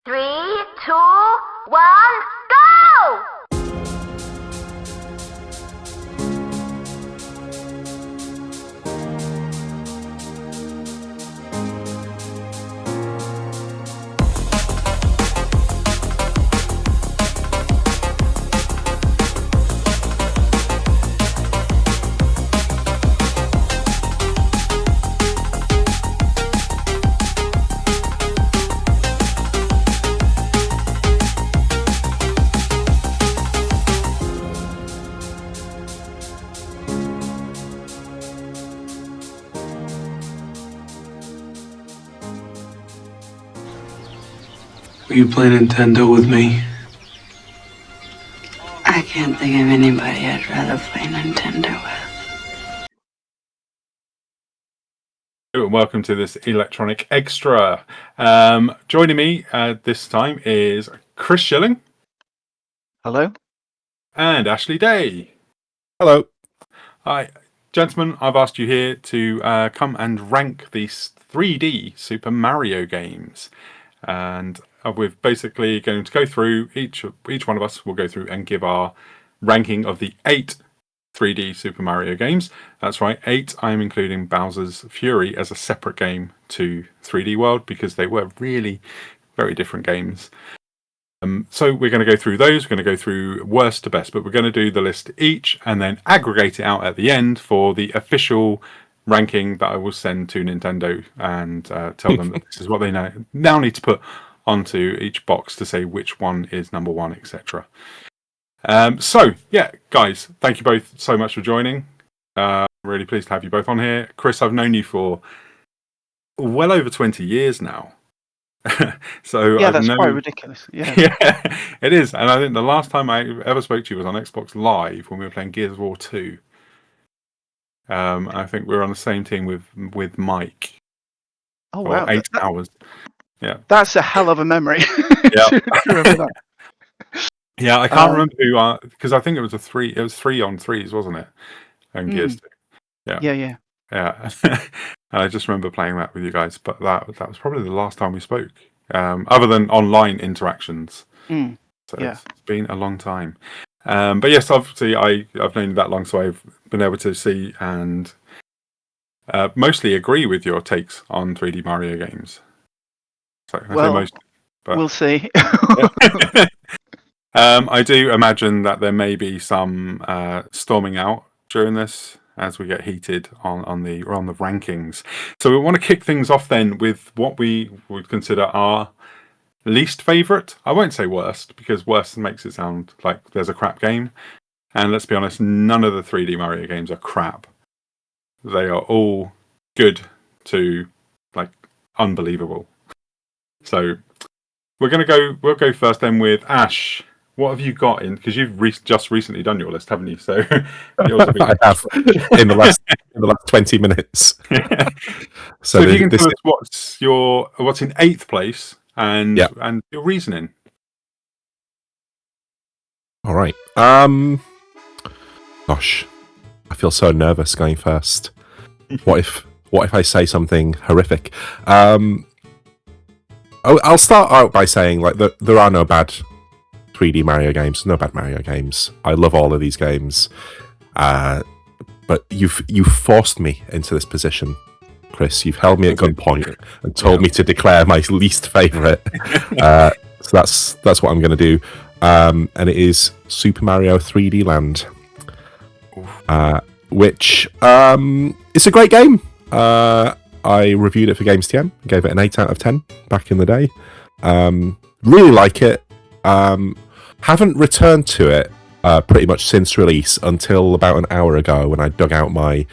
3, 2, 1, go! Will you play Nintendo with me? I can't think of anybody I'd rather play Nintendo with. Hello and welcome to this electronic extra. Joining me this time is Chris Schilling. Hello. And Ashley Day. Hello. Hi, gentlemen. I've asked you here to come and rank these 3D Super Mario games. And we're basically going to go through, each one of us will go through and give our ranking of the 8 3D Super Mario games. That's right, 8. I'm including Bowser's Fury as a separate game to 3D World because they were really very different games. So we're going to go through those. We're going to go through worst to best, but we're going to do the list each and then aggregate it out at the end for the official ranking that I will send to Nintendo and tell them that this is what they now need to put onto each box to say which one is number one, etc. So yeah, guys, thank you both so much for joining. Really pleased to have you both on here. Chris, I've known you for well over 20 years now. So yeah, that's quite ridiculous. Yeah. Yeah, it is. And I think the last time I ever spoke to you was on Xbox Live when we were playing Gears of War 2. I think we were on the same team with Mike. Oh wow, 8 hours. Yeah, that's a hell of a memory. Yeah, remember that. Yeah, I can't remember who because I think it was 3. It was 3 on 3s, wasn't it? And Gears 2. Yeah. I just remember playing that with you guys, but that was probably the last time we spoke, other than online interactions. So it's been a long time. But yes, obviously I've known you that long, so I've been able to see and mostly agree with your takes on 3D Mario games. So I say most, but we'll see. I do imagine that there may be some storming out during this as we get heated on the rankings. So we want to kick things off then with what we would consider our least favourite. I won't say worst, because worst makes it sound like there's a crap game. And let's be honest, none of the 3D Mario games are crap. They are all good to like unbelievable. So we'll go first then with Ash. What have you got in? Because you've just recently done your list, haven't you? So I have in the last 20 minutes. So if you can tell us what's in 8th place and your reasoning. All right. Gosh, I feel so nervous going first. What if I say something horrific? I'll start out by saying like there are no bad 3D Mario games, no bad Mario games. I love all of these games, but you've forced me into this position, Chris. You've held me at gunpoint and told me to declare my least favourite. So that's what I'm going to do, and it is Super Mario 3D Land, which it's a great game. I reviewed it for gamesTM, gave it an 8 out of 10 back in the day. Really like it. Haven't returned to it pretty much since release until about an hour ago when I dug out my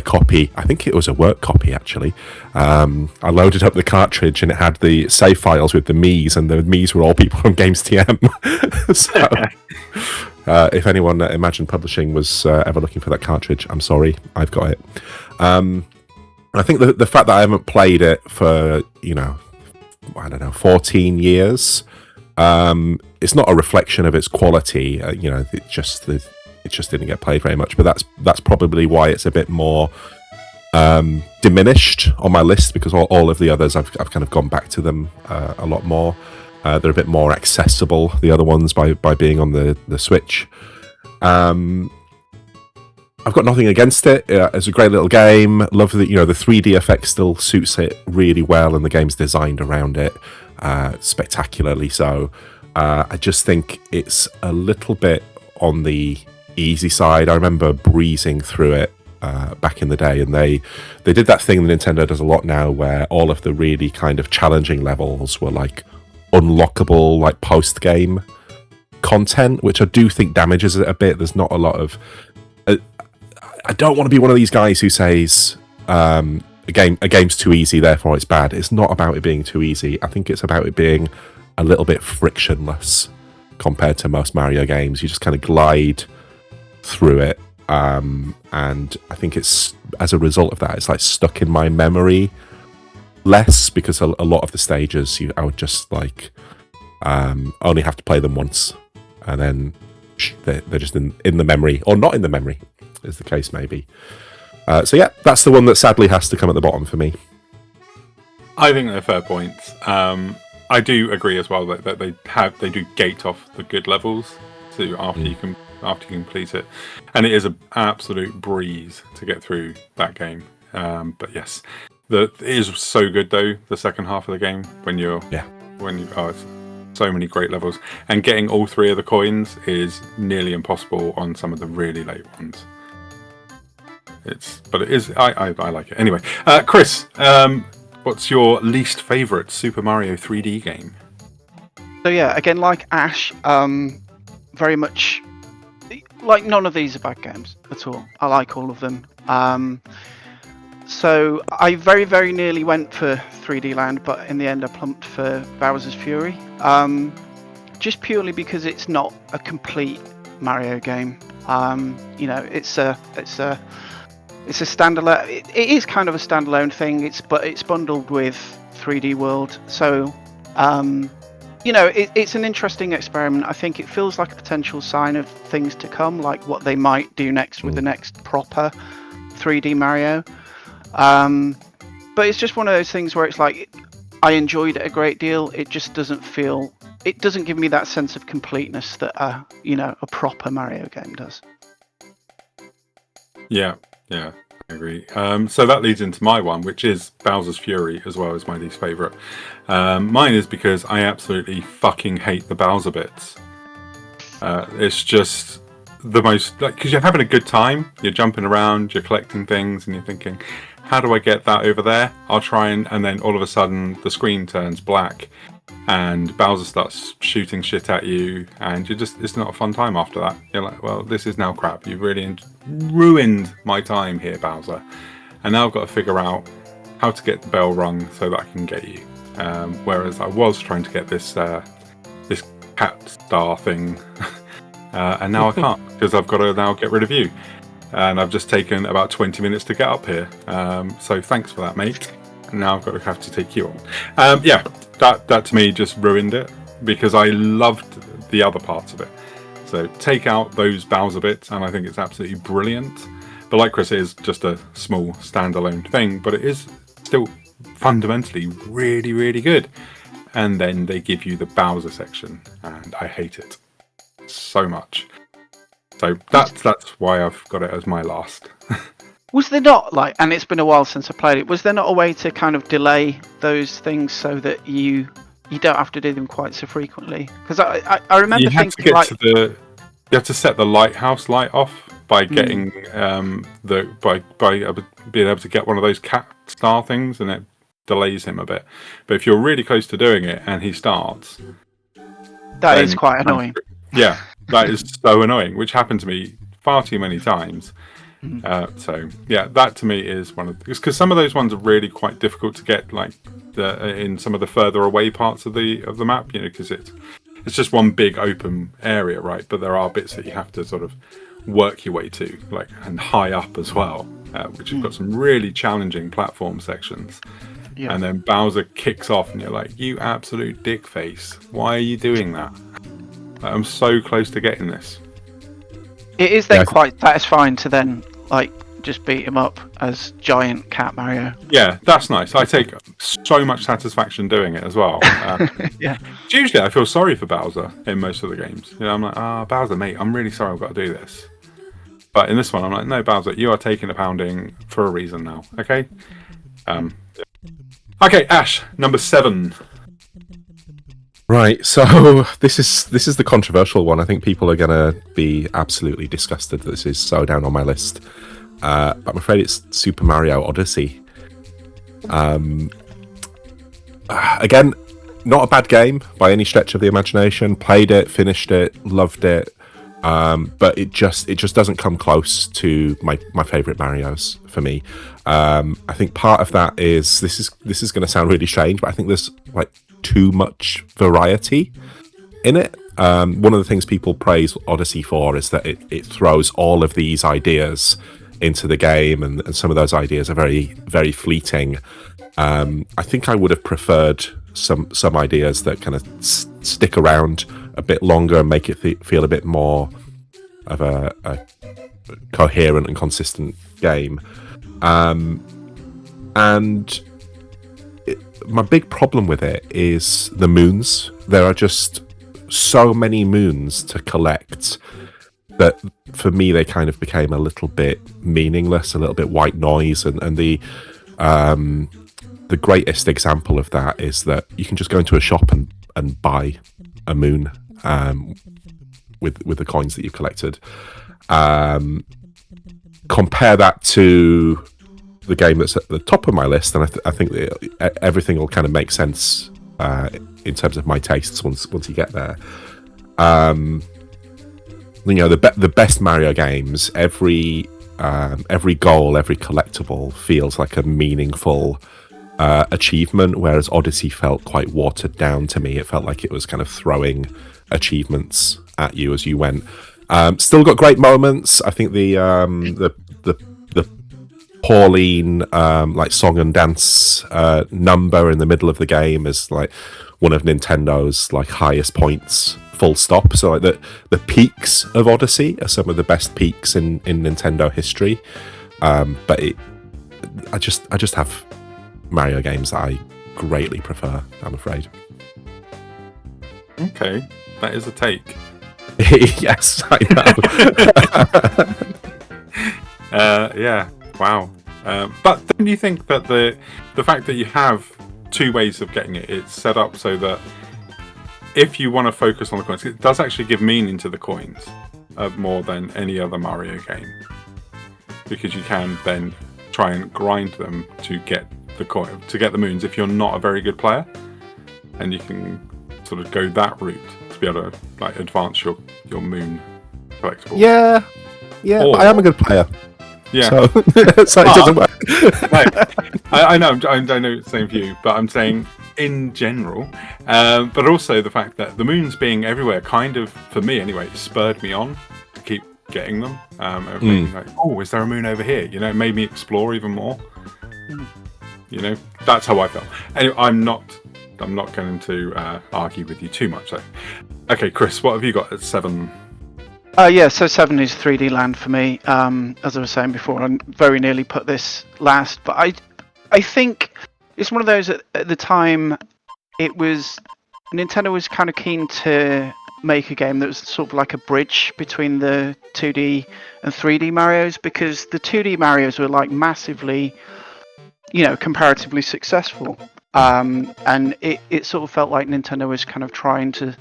copy. I think it was a work copy actually. I loaded up the cartridge and it had the save files with the Mii's, and the Mii's were all people from gamesTM. So if anyone at Imagine Publishing was ever looking for that cartridge, I'm sorry, I've got it. I think the fact that I haven't played it for 14 years, it's not a reflection of its quality. It just didn't get played very much. But that's probably why it's a bit more diminished on my list, because all of the others I've kind of gone back to them a lot more. They're a bit more accessible, the other ones, by being on the Switch. I've got nothing against it. It's a great little game. Love that, the 3D effect still suits it really well, and the game's designed around it spectacularly so. I just think it's a little bit on the easy side. I remember breezing through it back in the day, and they did that thing that Nintendo does a lot now, where all of the really kind of challenging levels were like unlockable, like post-game content, which I do think damages it a bit. There's not a lot of I don't want to be one of these guys who says a game's too easy, therefore it's bad. It's not about it being too easy. I think it's about it being a little bit frictionless compared to most Mario games. You just kind of glide through it, and I think it's, as a result of that, it's like stuck in my memory less, because a lot of the stages I would just like only have to play them once, and then they're just in the memory, or not in the memory, is the case maybe. So yeah, that's the one that sadly has to come at the bottom for me. I think they're fair points. I do agree as well that they do gate off the good levels to after you complete it, and it is an absolute breeze to get through that game. But yes, it is so good though. The second half of the game it's so many great levels, and getting all 3 of the coins is nearly impossible on some of the really late ones. But it is. I like it anyway. Chris, what's your least favourite Super Mario 3D game? So yeah, again, like Ash, very much like none of these are bad games at all. I like all of them. So I very, very nearly went for 3D Land, but in the end I plumped for Bowser's Fury. Just purely because it's not a complete Mario game. It's a standalone. It is kind of a standalone thing. But it's bundled with 3D World. So it's an interesting experiment. I think it feels like a potential sign of things to come, like what they might do next with the next proper 3D Mario. But it's just one of those things where it's like, I enjoyed it a great deal. It just doesn't give me that sense of completeness that a proper Mario game does. Yeah, I agree. So that leads into my one, which is Bowser's Fury, as well as my least favourite. Mine is because I absolutely fucking hate the Bowser bits. It's just the most, because you're having a good time, you're jumping around, you're collecting things, and you're thinking, how do I get that over there? I'll try and then all of a sudden the screen turns black and Bowser starts shooting shit at you, and it's not a fun time after that. You're like, well, this is now crap. You've really ruined my time here, Bowser. And now I've got to figure out how to get the bell rung so that I can get you. Whereas I was trying to get this cat star thing, and now I can't, because I've got to now get rid of you. And I've just taken about 20 minutes to get up here. So thanks for that, mate. And now I've got to have to take you on. That to me just ruined it, because I loved the other parts of it. So take out those Bowser bits, and I think it's absolutely brilliant. But like Chris, it is just a small standalone thing, but it is still fundamentally really, really good. And then they give you the Bowser section, and I hate it so much. So that's why I've got it as my last. Was there not, and it's been a while since I played it, was there not a way to kind of delay those things so that you don't have to do them quite so frequently? Because I remember thinking you have to set the lighthouse light off by getting by being able to get one of those cat star things, and it delays him a bit. But if you're really close to doing it and he starts, that is quite annoying. Yeah, that is so annoying, which happened to me far too many times. So yeah, that to me is one of, because some of those ones are really quite difficult to get, in some of the further away parts of the map, because it's just one big open area, right? But there are bits that you have to sort of work your way to, and high up as well, which have got some really challenging platform sections. Yeah. And then Bowser kicks off, and you're like, you absolute dick face, why are you doing that? I'm so close to getting this. It is then quite satisfying to then just beat him up as giant Cat Mario. Yeah, that's nice. I take so much satisfaction doing it as well. Yeah. Usually I feel sorry for Bowser in most of the games. You know, I'm like, Bowser, mate, I'm really sorry I've got to do this. But in this one, I'm like, no, Bowser, you are taking a pounding for a reason now, okay? Okay, Ash, number 7. Right, so this is the controversial one. I think people are going to be absolutely disgusted that this is so down on my list. But I'm afraid it's Super Mario Odyssey. Again, not a bad game by any stretch of the imagination. Played it, finished it, loved it. But it just doesn't come close to my favorite Marios for me. I think part of that is this is going to sound really strange, but I think there's like too much variety in it. One of the things people praise Odyssey for is that it throws all of these ideas into the game, and some of those ideas are very, very fleeting. I think I would have preferred some ideas that kind of stick around a bit longer and make it feel a bit more of a coherent and consistent game. My big problem with it is the moons. There are just so many moons to collect that for me they kind of became a little bit meaningless, a little bit white noise. And the greatest example of that is that you can just go into a shop and buy a moon with the coins that you've collected. Compare that to the game that's at the top of my list, and I think everything will kind of make sense in terms of my tastes once you get there. You know, the best Mario games, every goal, every collectible feels like a meaningful achievement, whereas Odyssey felt quite watered down to me. It felt like it was kind of throwing achievements at you as you went. Still got great moments. I think the Pauline like song and dance number in the middle of the game is like one of Nintendo's like highest points, full stop. So like the peaks of Odyssey are some of the best peaks in Nintendo history. But I just have Mario games that I greatly prefer, I'm afraid. Okay, that is a take. Yes, I know. Yeah, wow. But don't you think that the fact that you have two ways of getting it, it's set up so that if you want to focus on the coins, it does actually give meaning to the coins more than any other Mario game, because you can then try and grind them to get the moons if you're not a very good player, and you can sort of go that route to be able to like advance your moon collectible. Yeah, or, but I am a good player. Yeah, so it doesn't work. No, I know it's the same for you, but I'm saying in general, but also the fact that the moons being everywhere kind of, for me anyway, spurred me on to keep getting them. Like, oh, is there a moon over here? You know, it made me explore even more. You know, that's how I felt. Anyway, I'm not going to argue with you too much though. Okay, Chris, what have you got at 7? Yeah, so 7 is 3D Land for me. As I was saying before, I very nearly put this last, but I think it's one of those at the time. Nintendo was kind of keen to make a game that was sort of like a bridge between the 2D and 3D Marios, because the 2D Marios were like massively, you know, comparatively successful. And it sort of felt like Nintendo was kind of trying to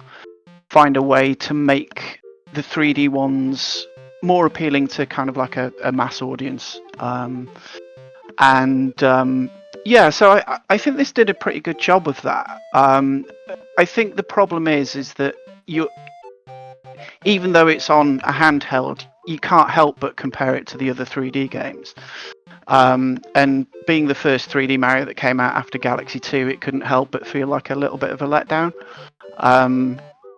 find a way to make the 3D ones more appealing to kind of like a mass audience. Yeah, so I think this did a pretty good job of that. I think the problem is that even though it's on a handheld, you can't help but compare it to the other 3D games. And being the first 3D Mario that came out after Galaxy 2, it couldn't help but feel like a little bit of a letdown.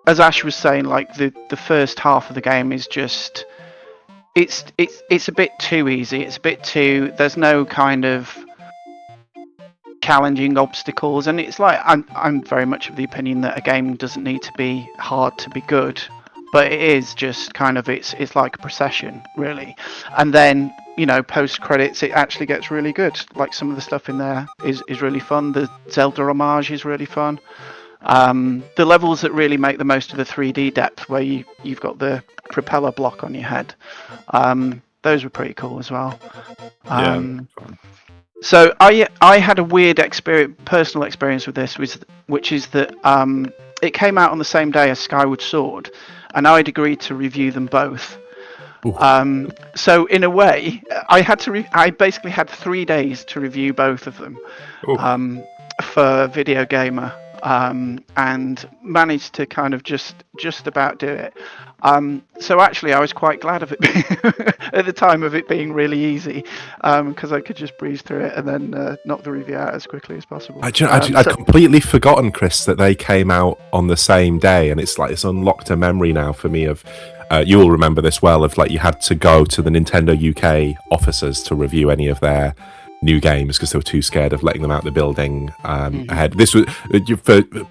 As Ash was saying, like the first half of the game is just it's a bit too easy. It's a bit too, there's no kind of challenging obstacles, and it's like I'm very much of the opinion that a game doesn't need to be hard to be good. but it is just kind of it's like a procession really, and then post credits it actually gets really good. Like some of the stuff in there is really fun. The Zelda homage is really fun. The levels that really make the most of the 3D depth, where you've got the propeller block on your head, those were pretty cool as well. So I had a weird personal experience with this, which is that it came out on the same day as Skyward Sword, and I'd agreed to review them both. So in a way, I basically had 3 days to review both of them for Video Gamer, and managed to kind of just about do it. So actually, I was quite glad of it at the time of it being really easy, because I could just breeze through it and then knock the review out as quickly as possible. I'd completely forgotten, Chris, that they came out on the same day, and it's unlocked a memory now for me of. You will remember this well, of like you had to go to the Nintendo UK offices to review any of their new games because they were too scared of letting them out the building ahead. This was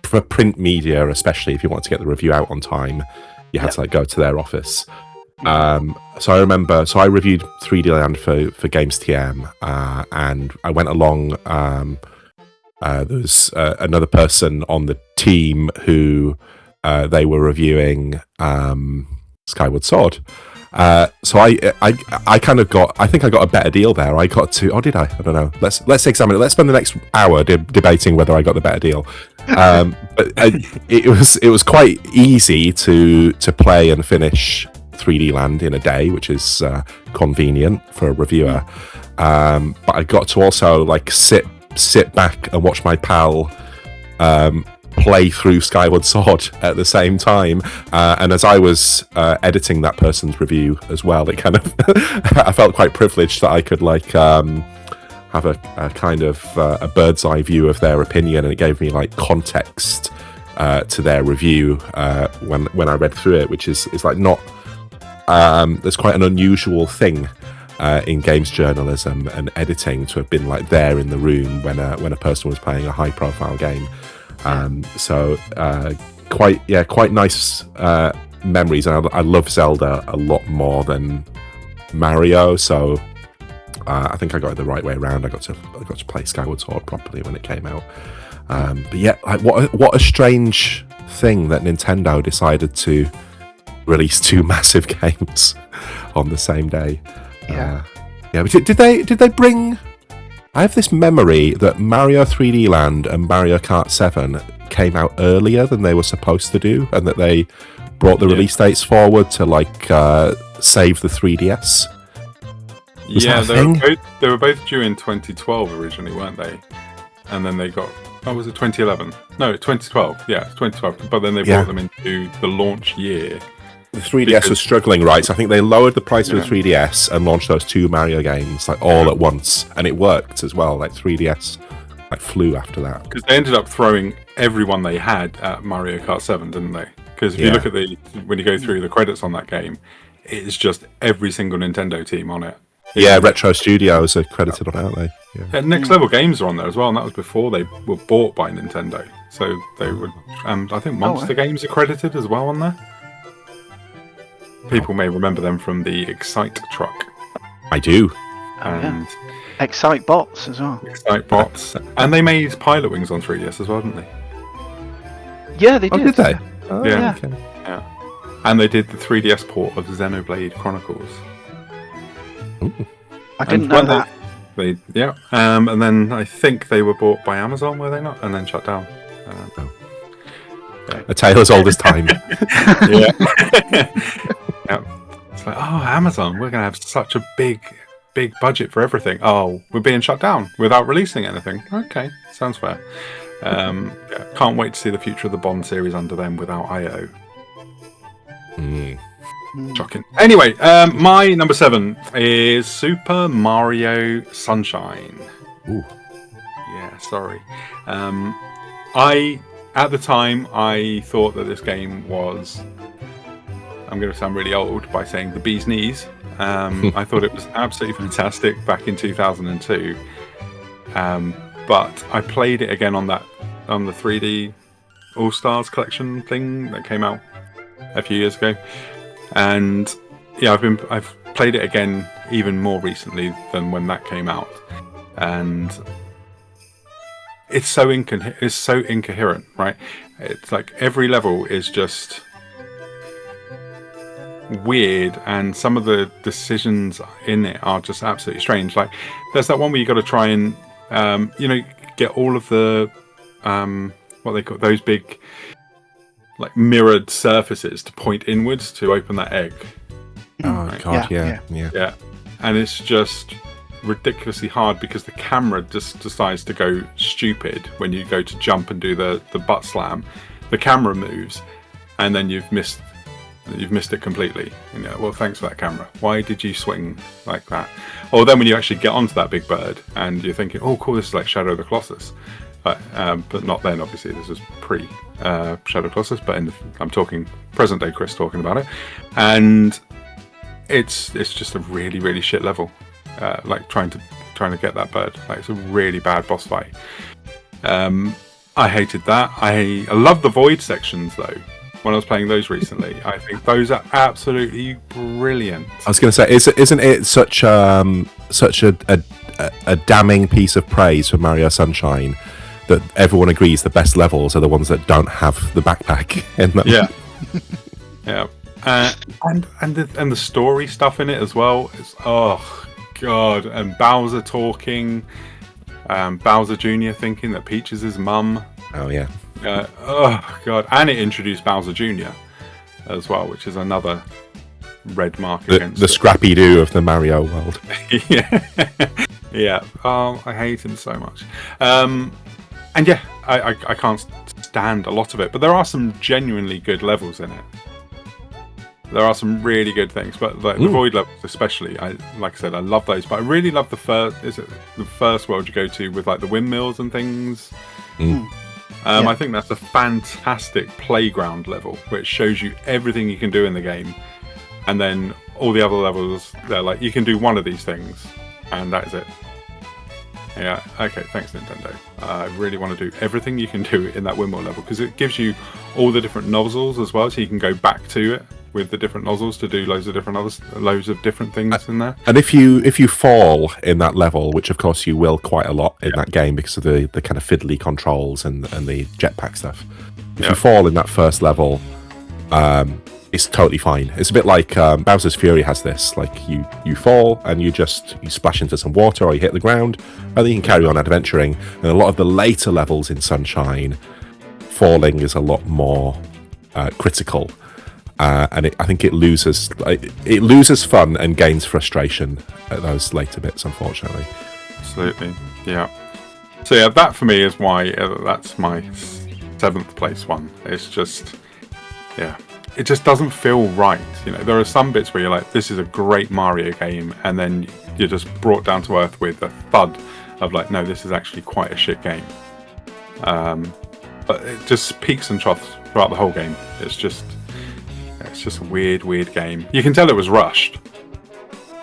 for print media, especially if you want to get the review out on time. You had to like go to their office. So I remember. So I reviewed 3D Land for gamesTM, and I went along. There was another person on the team who they were reviewing Skyward Sword. So I kind of got. I think I got a better deal there. I got to. Oh, did I? I don't know. Let's examine it. Let's spend the next hour debating whether I got the better deal. But it was quite easy to play and finish 3D Land in a day, which is convenient for a reviewer. But I got to also like sit back and watch my pal play through Skyward Sword at the same time, and as I was editing that person's review as well, it kind of I felt quite privileged that I could like have a kind of a bird's eye view of their opinion, and it gave me like context to their review when I read through it, which is like not there's quite an unusual thing in games journalism and editing to have been like there in the room when a person was playing a high profile game. So quite nice memories, and I love Zelda a lot more than Mario, so I think I got it the right way around. I got to play Skyward Sword properly when it came out. But yeah, like what a strange thing that Nintendo decided to release two massive games on the same day. But did they bring? I have this memory that Mario 3D Land and Mario Kart 7 came out earlier than they were supposed to do, and that they brought the release dates forward to like save the 3DS. They were both due in 2012 originally, weren't they? And then they got. Oh, was it 2011? No, 2012. Yeah, 2012. But then they brought them into the launch year. The 3DS was struggling, right? So I think they lowered the price of the 3DS and launched those two Mario games like all at once, and it worked as well. Like 3DS, like flew after that because they ended up throwing everyone they had at Mario Kart 7, didn't they? Because if you look at when you go through the credits on that game, it's just every single Nintendo team on it. Retro Studios are credited on it, aren't they? Yeah, Next Level Games are on there as well, and that was before they were bought by Nintendo. So they would, I think Monster Games are credited as well on there. People may remember them from the Excite truck. I do. And Excite Bots as well. Excite Bots. And they made Pilot Wings on 3DS as well, didn't they? Yeah, they did. Oh, did they? Oh, yeah. Okay. Yeah. And they did the 3DS port of Xenoblade Chronicles. Ooh. I didn't know that. And then I think they were bought by Amazon, were they not? And then shut down. A tale as old as time. It's like, Amazon, we're going to have such a big budget for everything. Oh, we're being shut down without releasing anything. Okay, sounds fair. Can't wait to see the future of the Bond series under them without I.O. Shocking. Anyway, my number 7 is Super Mario Sunshine. Ooh. Yeah, sorry. At the time, I thought that this game was... I'm going to sound really old by saying the bee's knees. I thought it was absolutely fantastic back in 2002. But I played it again on the 3D All-Stars collection thing that came out a few years ago, and yeah, I've played it again even more recently than when that came out, and it's so incoherent, right? It's like every level is just weird, and some of the decisions in it are just absolutely strange. Like there's that one where you got to try and get all of the what they call those big like mirrored surfaces to point inwards to open that egg. Oh god, yeah. And it's just ridiculously hard because the camera just decides to go stupid when you go to jump and do the butt slam. The camera moves, and then you've missed it completely. Well, thanks for that camera. Why did you swing like that? Or then when you actually get onto that big bird and you're thinking, oh cool, this is like Shadow of the Colossus, but not then. Obviously, this is pre Shadow of the Colossus, but I'm talking present day Chris talking about it, and it's just a really really shit level. Like trying to get that bird. Like it's a really bad boss fight. I hated that. I love the void sections though. When I was playing those recently, I think those are absolutely brilliant. I was going to say, isn't it such a damning piece of praise for Mario Sunshine that everyone agrees the best levels are the ones that don't have the backpack in them? Yeah, yeah, and the story stuff in it as well. It's oh god, and Bowser talking, Bowser Jr. thinking that Peach is his mum. Oh yeah. Oh god, and it introduced Bowser Jr. as well, which is another red mark against the Scrappy Doo of the Mario world. yeah. Oh, I hate him so much. And yeah, I can't stand a lot of it, but there are some genuinely good levels in it. There are some really good things, but like the void levels especially, like I said, I love those. But I really love the first world you go to with like the windmills and things. I think that's a fantastic playground level, which shows you everything you can do in the game, and then all the other levels, they're like you can do one of these things, and that is it. Yeah, okay, thanks Nintendo. I really want to do everything you can do in that windmill level because it gives you all the different nozzles as well, so you can go back to it with the different nozzles to do loads of different things in there. And if you fall in that level, which of course you will quite a lot in that game because of the kind of fiddly controls and the jetpack stuff, if you fall in that first level, it's totally fine. It's a bit like Bowser's Fury has this, like you fall and you splash into some water or you hit the ground, and then you can carry on adventuring. And a lot of the later levels in Sunshine, falling is a lot more critical. And I think it loses fun and gains frustration at those later bits, unfortunately. Absolutely, yeah. So yeah, that for me is why that's my 7th place one. It's just, it just doesn't feel right. There are some bits where you're like, this is a great Mario game, and then you're just brought down to earth with a thud of like, no, this is actually quite a shit game. But it just peaks and troughs throughout the whole game. It's just a weird game. You can tell it was rushed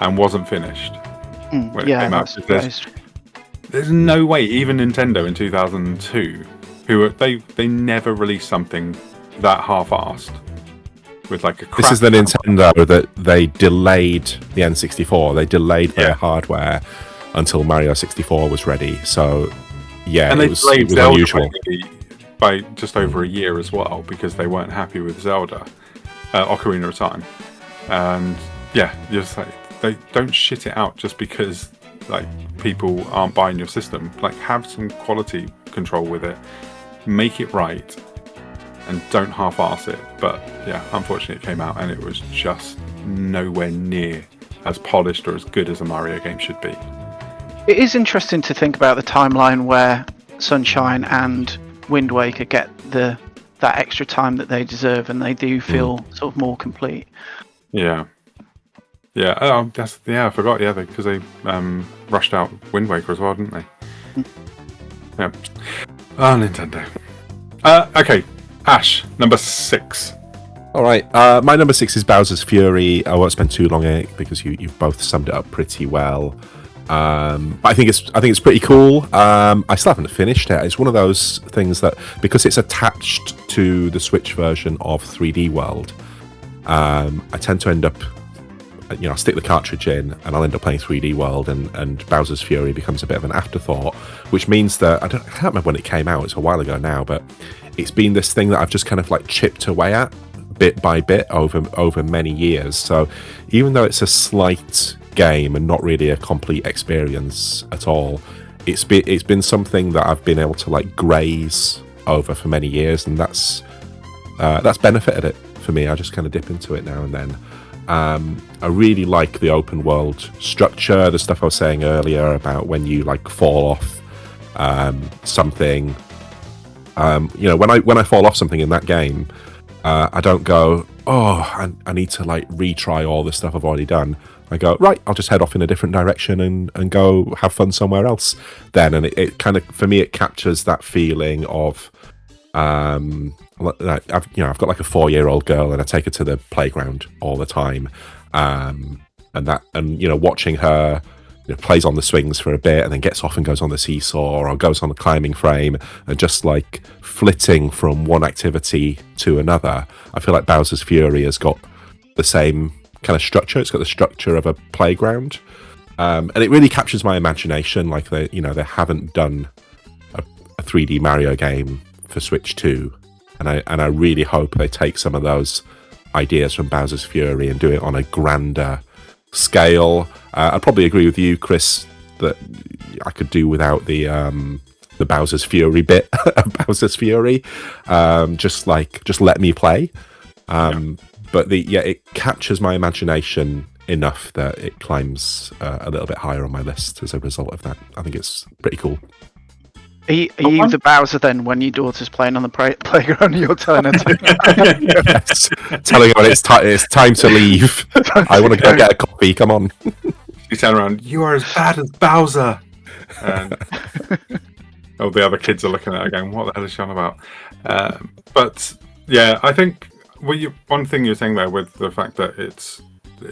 and wasn't finished when it came out. There's no way, even Nintendo in 2002, they never released something that half-assed with like a crap. This is the Nintendo that they delayed the N64. They delayed their hardware until Mario 64 was ready. So yeah, and it was unusual. By just over a year as well, because they weren't happy with Zelda. Ocarina of Time, and you're just like, they don't shit it out just because like people aren't buying your system. Like, have some quality control with it, make it right, and don't half-ass it. But yeah, unfortunately it came out and it was just nowhere near as polished or as good as a Mario game should be. It is interesting to think about the timeline where Sunshine and Wind Waker get that extra time that they deserve, and they do feel sort of more complete. I forgot. Yeah, because they rushed out Wind Waker as well, didn't they? Yeah. Oh, Nintendo. Okay, Ash, number 6. All right, my number 6 is Bowser's Fury. I won't spend too long on it because you've both summed it up pretty well. But I think it's pretty cool. I still haven't finished it. It's one of those things that, because it's attached to the Switch version of 3D World, I tend to end up, I'll stick the cartridge in and I'll end up playing 3D World, and Bowser's Fury becomes a bit of an afterthought, which means that I can't remember when it came out. It's a while ago now, but it's been this thing that I've just kind of like chipped away at bit by bit over many years. So even though it's a slight game and not really a complete experience at all, it's been something that I've been able to like graze over for many years, and that's benefited it for me. I just kind of dip into it now and then. I really like the open world structure, the stuff I was saying earlier about when you like fall off something. When I fall off something in that game, I don't go, I need to like retry all the stuff I've already done. I go, right, I'll just head off in a different direction and go have fun somewhere else then. And it kind of, for me, it captures that feeling of, I've got like a 4-year-old girl, and I take her to the playground all the time. Watching her, plays on the swings for a bit and then gets off and goes on the seesaw or goes on the climbing frame, and just like flitting from one activity to another. I feel like Bowser's Fury has got the same kind of structure. It's got the structure of a playground, and it really captures my imagination. Like they haven't done a 3D Mario game for Switch 2, and I really hope they take some of those ideas from Bowser's Fury and do it on a grander scale. I probably agree with you, Chris, that I could do without the Bowser's Fury bit of Bowser's Fury. Just let me play. But it captures my imagination enough that it climbs a little bit higher on my list as a result of that. I think it's pretty cool. Are you the Bowser then when your daughter's playing on the playground and you're telling her to? Yes. Telling her it's time to leave. I want to go get a coffee, come on. You turn around, you are as bad as Bowser. And the other kids are looking at her going, what the hell is she on about? But yeah, I think one thing you're saying there with the fact that it's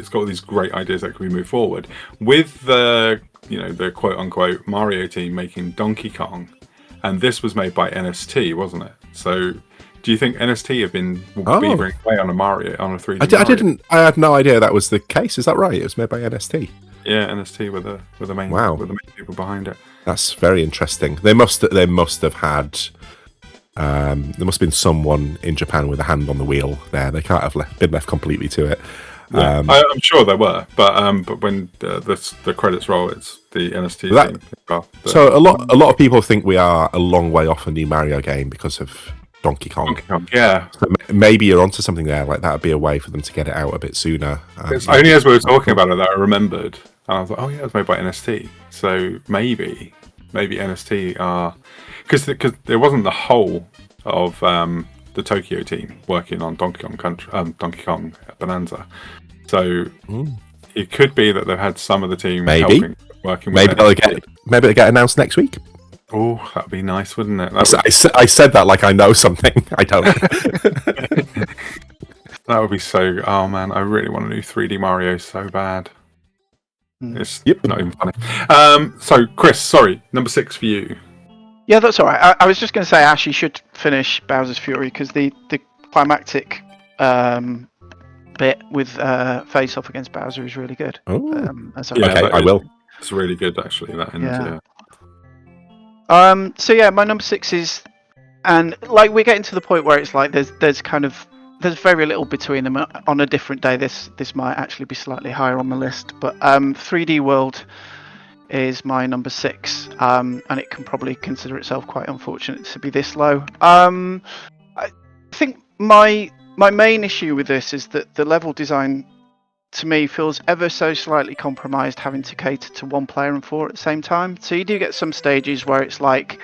got all these great ideas that can be moved forward with the quote unquote Mario team making Donkey Kong, and this was made by NST, wasn't it? So do you think NST have been beavering away on a 3D? I had no idea that was the case. Is that right? It was made by NST. Yeah, NST were the main people behind it. That's very interesting. They must have had there must have been someone in Japan with a hand on the wheel there. They can't have been left completely to it. Yeah, I'm sure there were, but when the credits roll, it's the NST team. So a lot of people think we are a long way off a new Mario game because of Donkey Kong. Yeah. So maybe you're onto something there. Like that would be a way for them to get it out a bit sooner. It's only as we were talking about it that I remembered, and I was like, oh yeah, it was made by NST. So maybe NST are because there wasn't the whole of the Tokyo team working on Donkey Kong Bonanza. So it could be that they've had some of the team working. Maybe they'll get announced next week. Oh, that'd be nice, wouldn't it? I said that like I know something. I don't. That would be so. Oh man, I really want a new 3D Mario so bad. It's not even funny. So Chris, sorry, number 6 for you. Yeah, that's all right. I was just going to say Ash, you should finish Bowser's Fury because the climactic bit with face off against Bowser is really good. I will. It's really good actually. That end. Yeah. So yeah, my number 6 is, and like we're getting to the point where it's like there's very little between them. On a different day, this might actually be slightly higher on the list, but 3D World is my number 6, and it can probably consider itself quite unfortunate to be this low. I think my main issue with this is that the level design to me feels ever so slightly compromised, having to cater to 1 player and 4 at the same time. So you do get some stages where it's like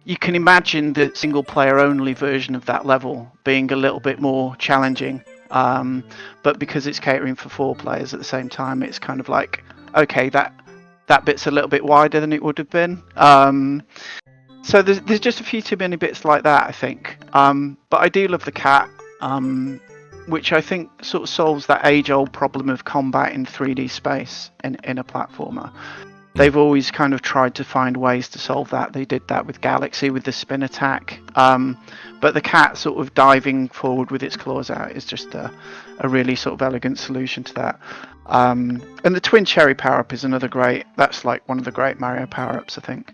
you can imagine the single player only version of that level being a little bit more challenging, but because it's catering for 4 players at the same time, it's kind of like, okay, that bit's a little bit wider than it would have been. So there's just a few too many bits like that, I think. But I do love the cat, which I think sort of solves that age-old problem of combat in 3D space in a platformer. they've always kind of tried to find ways to solve that. They did that with Galaxy with the spin attack, but the cat sort of diving forward with its claws out is just a really sort of elegant solution to that. And the twin cherry power up is another great. That's like one of the great Mario power ups, I think.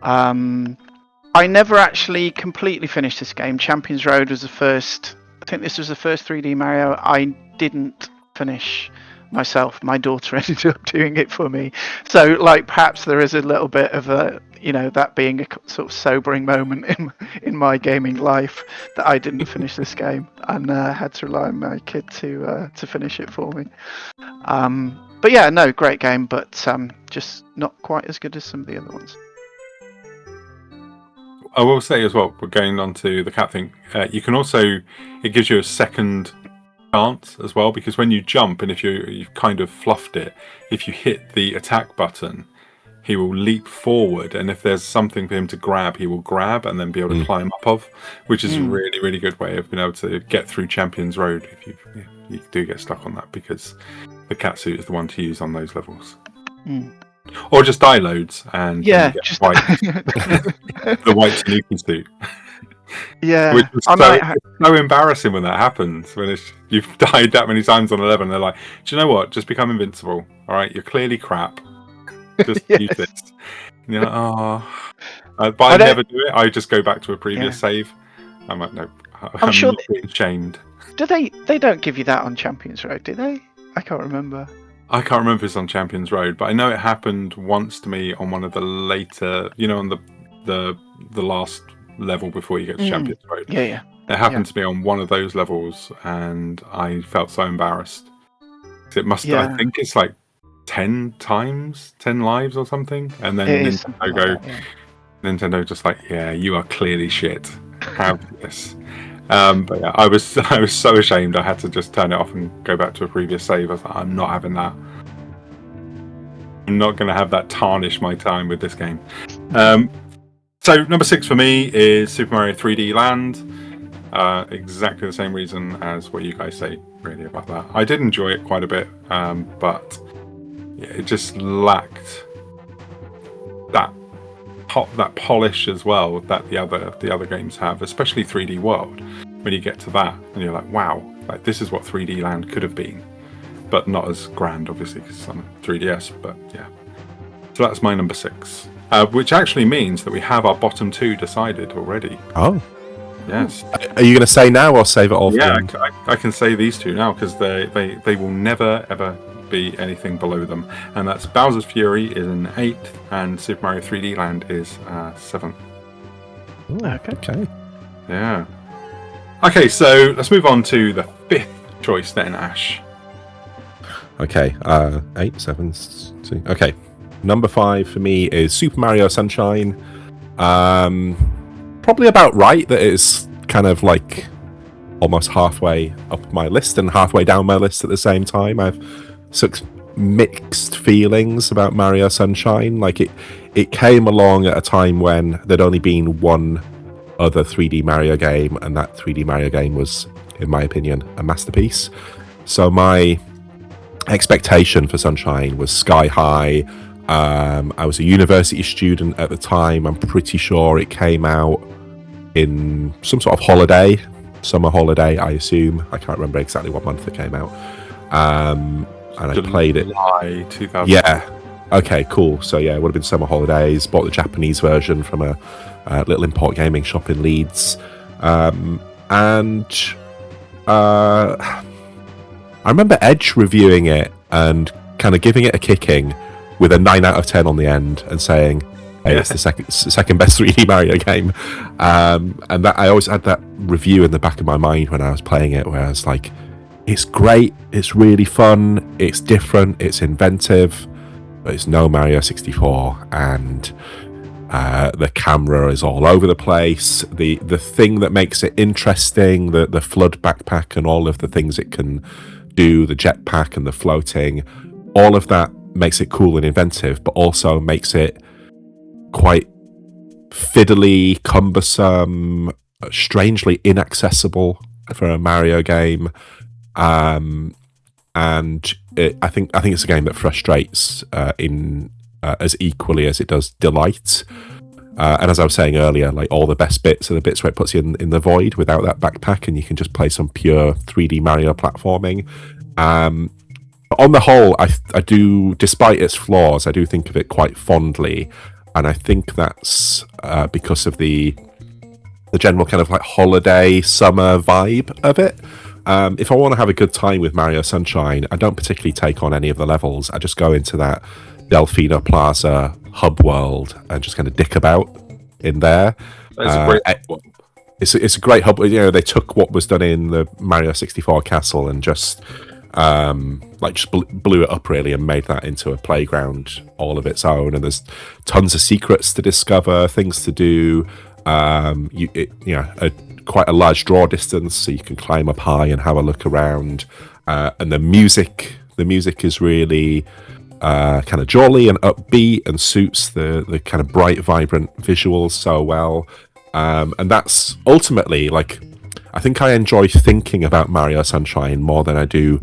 I never actually completely finished this game. Champions Road was the first. I think this was the first 3D Mario I didn't finish myself. My daughter ended up doing it for me. So, like, perhaps there is a little bit of a, that being a sort of sobering moment in my gaming life that I didn't finish this game and had to rely on my kid to finish it for me. But yeah, no, great game, but just not quite as good as some of the other ones. I will say as well, we're going on to the cat thing. You can also, it gives you a second chance as well, because when you jump and if you've kind of fluffed it, if you hit the attack button, he will leap forward, and if there's something for him to grab, he will grab and then be able to climb up of, which is a really, really good way of being able to get through Champions Road if you do get stuck on that, because the catsuit is the one to use on those levels. Or just die loads and yeah, get just the white Tanuki suit. Yeah, which is so embarrassing when that happens. When you've died that many times on 11, they're like, "Do you know what? Just become invincible. All right, you're clearly crap. Just use this." And you're like, "Oh," but I never do it. I just go back to a previous save. I'm like, "No, I'm sure not being shamed." Do they don't give you that on Champions Road, do they? I can't remember. I can't remember if it's on Champions Road, but I know it happened once to me on one of the later, on the last level before you get to Champions Road. Yeah. It happened to me on one of those levels, and I felt so embarrassed. It must. I think it's like 10 lives or something, and then Nintendo just like, yeah, you are clearly shit. Have this. But yeah, I was so ashamed. I had to just turn it off and go back to a previous save. I was like, I'm not having that. I'm not going to have that tarnish my time with this game. So number 6 for me is Super Mario 3D Land. Exactly the same reason as what you guys say, really, about that. I did enjoy it quite a bit, but it just lacked that polish as well that the other games have, especially 3D World. When you get to that and you're like, wow, like this is what 3D Land could have been, but not as grand, obviously, because it's on a 3DS. But yeah, so that's my number 6, which actually means that we have our bottom 2 decided already. Oh, yes. Are you going to say now or save it all? Yeah, I can say these 2 now, because they will never ever be anything below them, and that's Bowser's Fury is in 8th and Super Mario 3D Land is 7th. Okay. Yeah. Okay, so let's move on to the 5th choice then, Ash. Okay, 8, 7, 6. Okay, number 5 for me is Super Mario Sunshine. Probably about right that it's kind of like almost halfway up my list and halfway down my list at the same time. I've such mixed feelings about Mario Sunshine. Like it came along at a time when there'd only been one other 3D Mario game, and that 3D Mario game was, in my opinion, a masterpiece. So my expectation for Sunshine was sky high. I was a university student at the time. I'm pretty sure it came out in some sort of summer holiday, I assume. I can't remember exactly what month it came out. And I played it. July 2000. Yeah. Okay, cool. So yeah, it would have been summer holidays. Bought the Japanese version from a little import gaming shop in Leeds. I remember Edge reviewing it and kind of giving it a kicking with a 9 out of 10 on the end and saying, hey, it's the second best 3D Mario game. And that I always had that review in the back of my mind when I was playing it, where I was like, it's great, it's really fun, it's different, it's inventive, but it's no Mario 64, and the camera is all over the place. The thing that makes it interesting, the flood backpack and all of the things it can do, the jetpack and the floating, all of that makes it cool and inventive, but also makes it quite fiddly, cumbersome, strangely inaccessible for a Mario game. And I think it's a game that frustrates in as equally as it does delight. And as I was saying earlier, like all the best bits are the bits where it puts you in the void without that backpack, and you can just play some pure 3D Mario platforming. But on the whole, I do, despite its flaws, I do think of it quite fondly, and I think that's because of the general kind of like holiday summer vibe of it. If I want to have a good time with Mario Sunshine, I don't particularly take on any of the levels. I just go into that Delfino Plaza hub world and just kind of dick about in there. That's a great one. It's a great hub. You know, they took what was done in the Mario 64 castle and just blew it up really and made that into a playground all of its own. And there's tons of secrets to discover, things to do. Quite a large draw distance, so you can climb up high and have a look around. And the music is really kind of jolly and upbeat and suits the kind of bright, vibrant visuals so well. And that's ultimately, like, I think I enjoy thinking about Mario Sunshine more than I do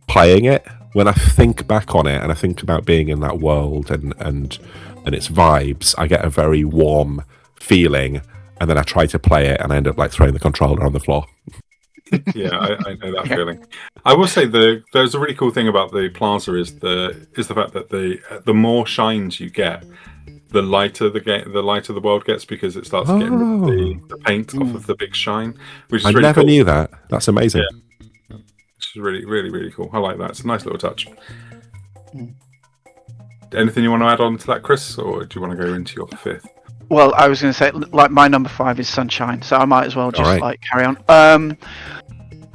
playing it. When I think back on it and I think about being in that world and its vibes, I get a very warm feeling, and then I try to play it and I end up like throwing the controller on the floor. Yeah, I know that feeling. I will say there's a really cool thing about the plaza is the fact that the more shines you get, the lighter the world gets, because it starts getting the paint off of the big shine, which is I really never cool. knew that. That's amazing. Yeah. Which is really, really, really cool. I like that. It's a nice little touch. Anything you want to add on to that, Chris, or do you want to go into your fifth? Well, I was going to say, like, my number 5 is Sunshine, so I might as well just like carry on.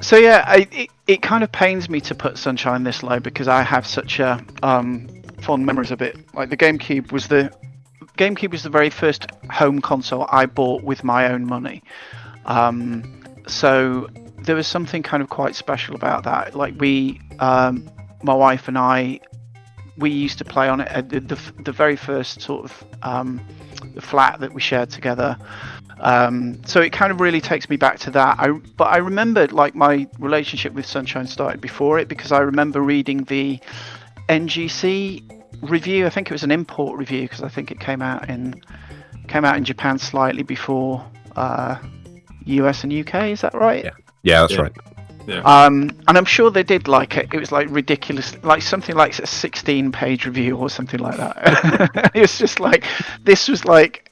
So yeah, it kind of pains me to put Sunshine this low because I have such a fond memories of it. Like, the GameCube was the very first home console I bought with my own money. So there was something kind of quite special about that. Like, my wife and I, we used to play on it at the very first sort of the flat that we shared together. So it kind of really takes me back to that. But I remembered, like, my relationship with Sunshine started before it, because I remember reading the NGC review. I think it was an import review, because I think it came out in Japan slightly before US and UK. Is that right? Yeah, that's right. Yeah. And I'm sure they did like it. It was like ridiculous, like something like a 16-page review or something like that. It was just like, this was like,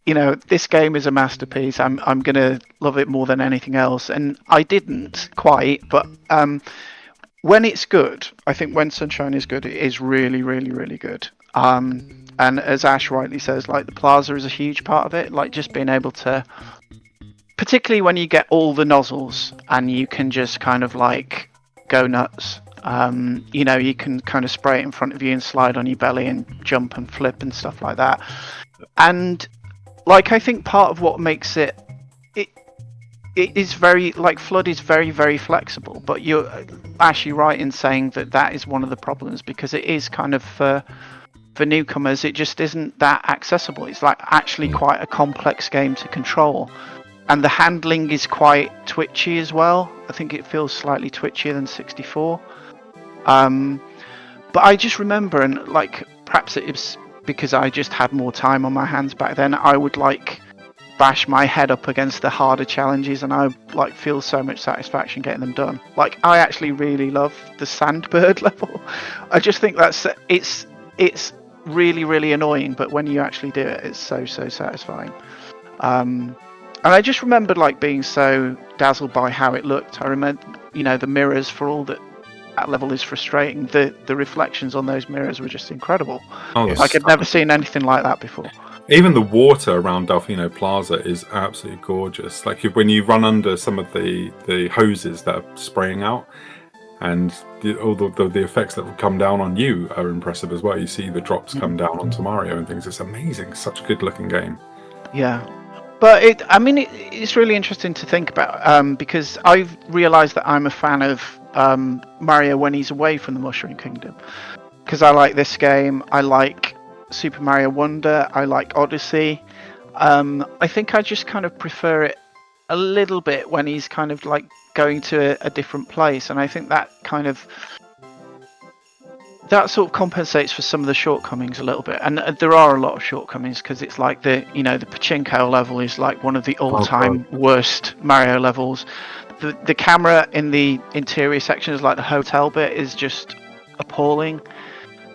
you know, this game is a masterpiece. I'm gonna love it more than anything else. And I didn't quite, but when it's good, I think when Sunshine is good, it is really, really, really good. And as Ash rightly says, like, the plaza is a huge part of it. Like, just being able to, particularly when you get all the nozzles and you can just kind of like go nuts. You know, you can kind of spray it in front of you and slide on your belly and jump and flip and stuff like that. And like, I think part of what makes it is very, like, Flood is very, very flexible, but you're actually right in saying that is one of the problems, because it is kind of for newcomers, it just isn't that accessible. It's like actually quite a complex game to control. And the handling is quite twitchy as well. I think it feels slightly twitchier than 64. But I just remember, and like, perhaps it was because I just had more time on my hands back then, I would like bash my head up against the harder challenges, and I like feel so much satisfaction getting them done. Like, I actually really love the Sandbird level. I just think it's really, really annoying, but when you actually do it, it's so satisfying. And I just remembered, like, being so dazzled by how it looked. I remember, you know, the mirrors, for all that level is frustrating, the reflections on those mirrors were just incredible. Like, I'd never seen anything like that before. Even the water around Delfino Plaza is absolutely gorgeous. Like, when you run under some of the hoses that are spraying out, and all the effects that will come down on you are impressive as well. You see the drops come down onto Mario and things. It's amazing. Such a good looking game. Yeah. But it's really interesting to think about, because I've realised that I'm a fan of Mario when he's away from the Mushroom Kingdom. Because I like this game, I like Super Mario Wonder, I like Odyssey. I think I just kind of prefer it a little bit when he's kind of like going to a different place. And I think that kind of that sort of compensates for some of the shortcomings a little bit, and there are a lot of shortcomings because it's like the pachinko level is like one of the all-time worst Mario levels. The camera in the interior sections, like the hotel bit, is just appalling.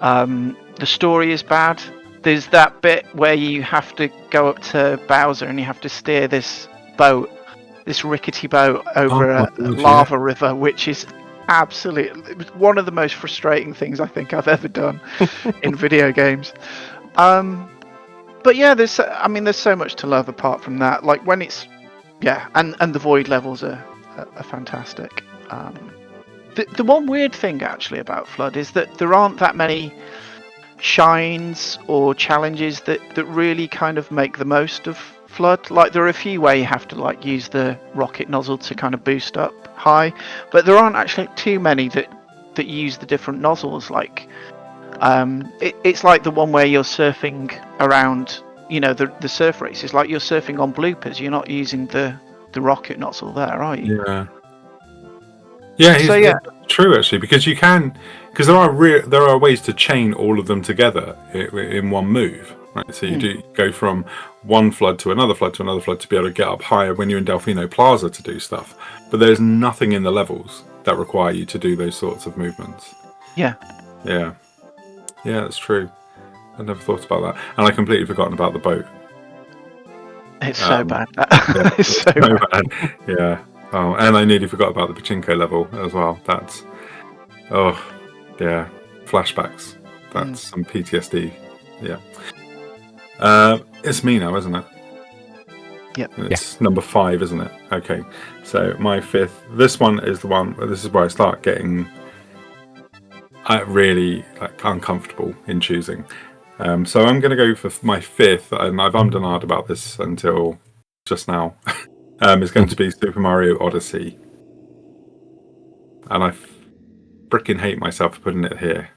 The story is bad. There's that bit where you have to go up to Bowser and you have to steer this rickety boat over a lava river, which is absolutely, it was one of the most frustrating things I think I've ever done in video games. But yeah, there's so much to love apart from that. Like when it's and the void levels are fantastic. The one weird thing actually about Flood is that there aren't that many shines or challenges that really kind of make the most of Flood. Like there are a few where you have to like use the rocket nozzle to kind of boost up high, but there aren't actually too many that use the different nozzles. Like it's like the one where you're surfing around, the surf race is like you're surfing on bloopers. You're not using the rocket nozzle there, are you? True actually, because there are ways to chain all of them together in one move, right? So you do go from one flood to another flood to another flood to be able to get up higher when you're in Delfino Plaza to do stuff, but there's nothing in the levels that require you to do those sorts of movements. Yeah, that's true. I never thought about that, and I completely forgotten about the boat. It's so bad. It's so bad. Yeah. Oh, and I nearly forgot about the pachinko level as well. That's flashbacks. That's some PTSD. Yeah. It's me now, isn't it? Yep. It's number 5, isn't it? Okay. So my 5th. This one is the one. This is where I start getting really uncomfortable in choosing. So I'm going to go for my 5th, and I've ummed and ahed about this until just now. It's going to be Super Mario Odyssey, and I freaking hate myself for putting it here.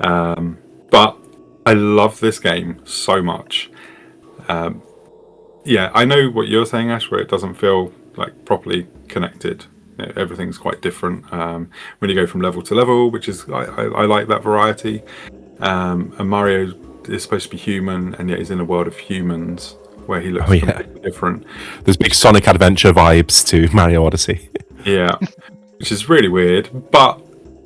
But I love this game so much. I know what you're saying, Ash, where it doesn't feel like properly connected. Everything's quite different when you go from level to level, which is I like that variety. And Mario is supposed to be human, and yet he's in a world of humans where he looks completely different. There's big Sonic Adventure vibes to Mario Odyssey. Yeah, which is really weird. But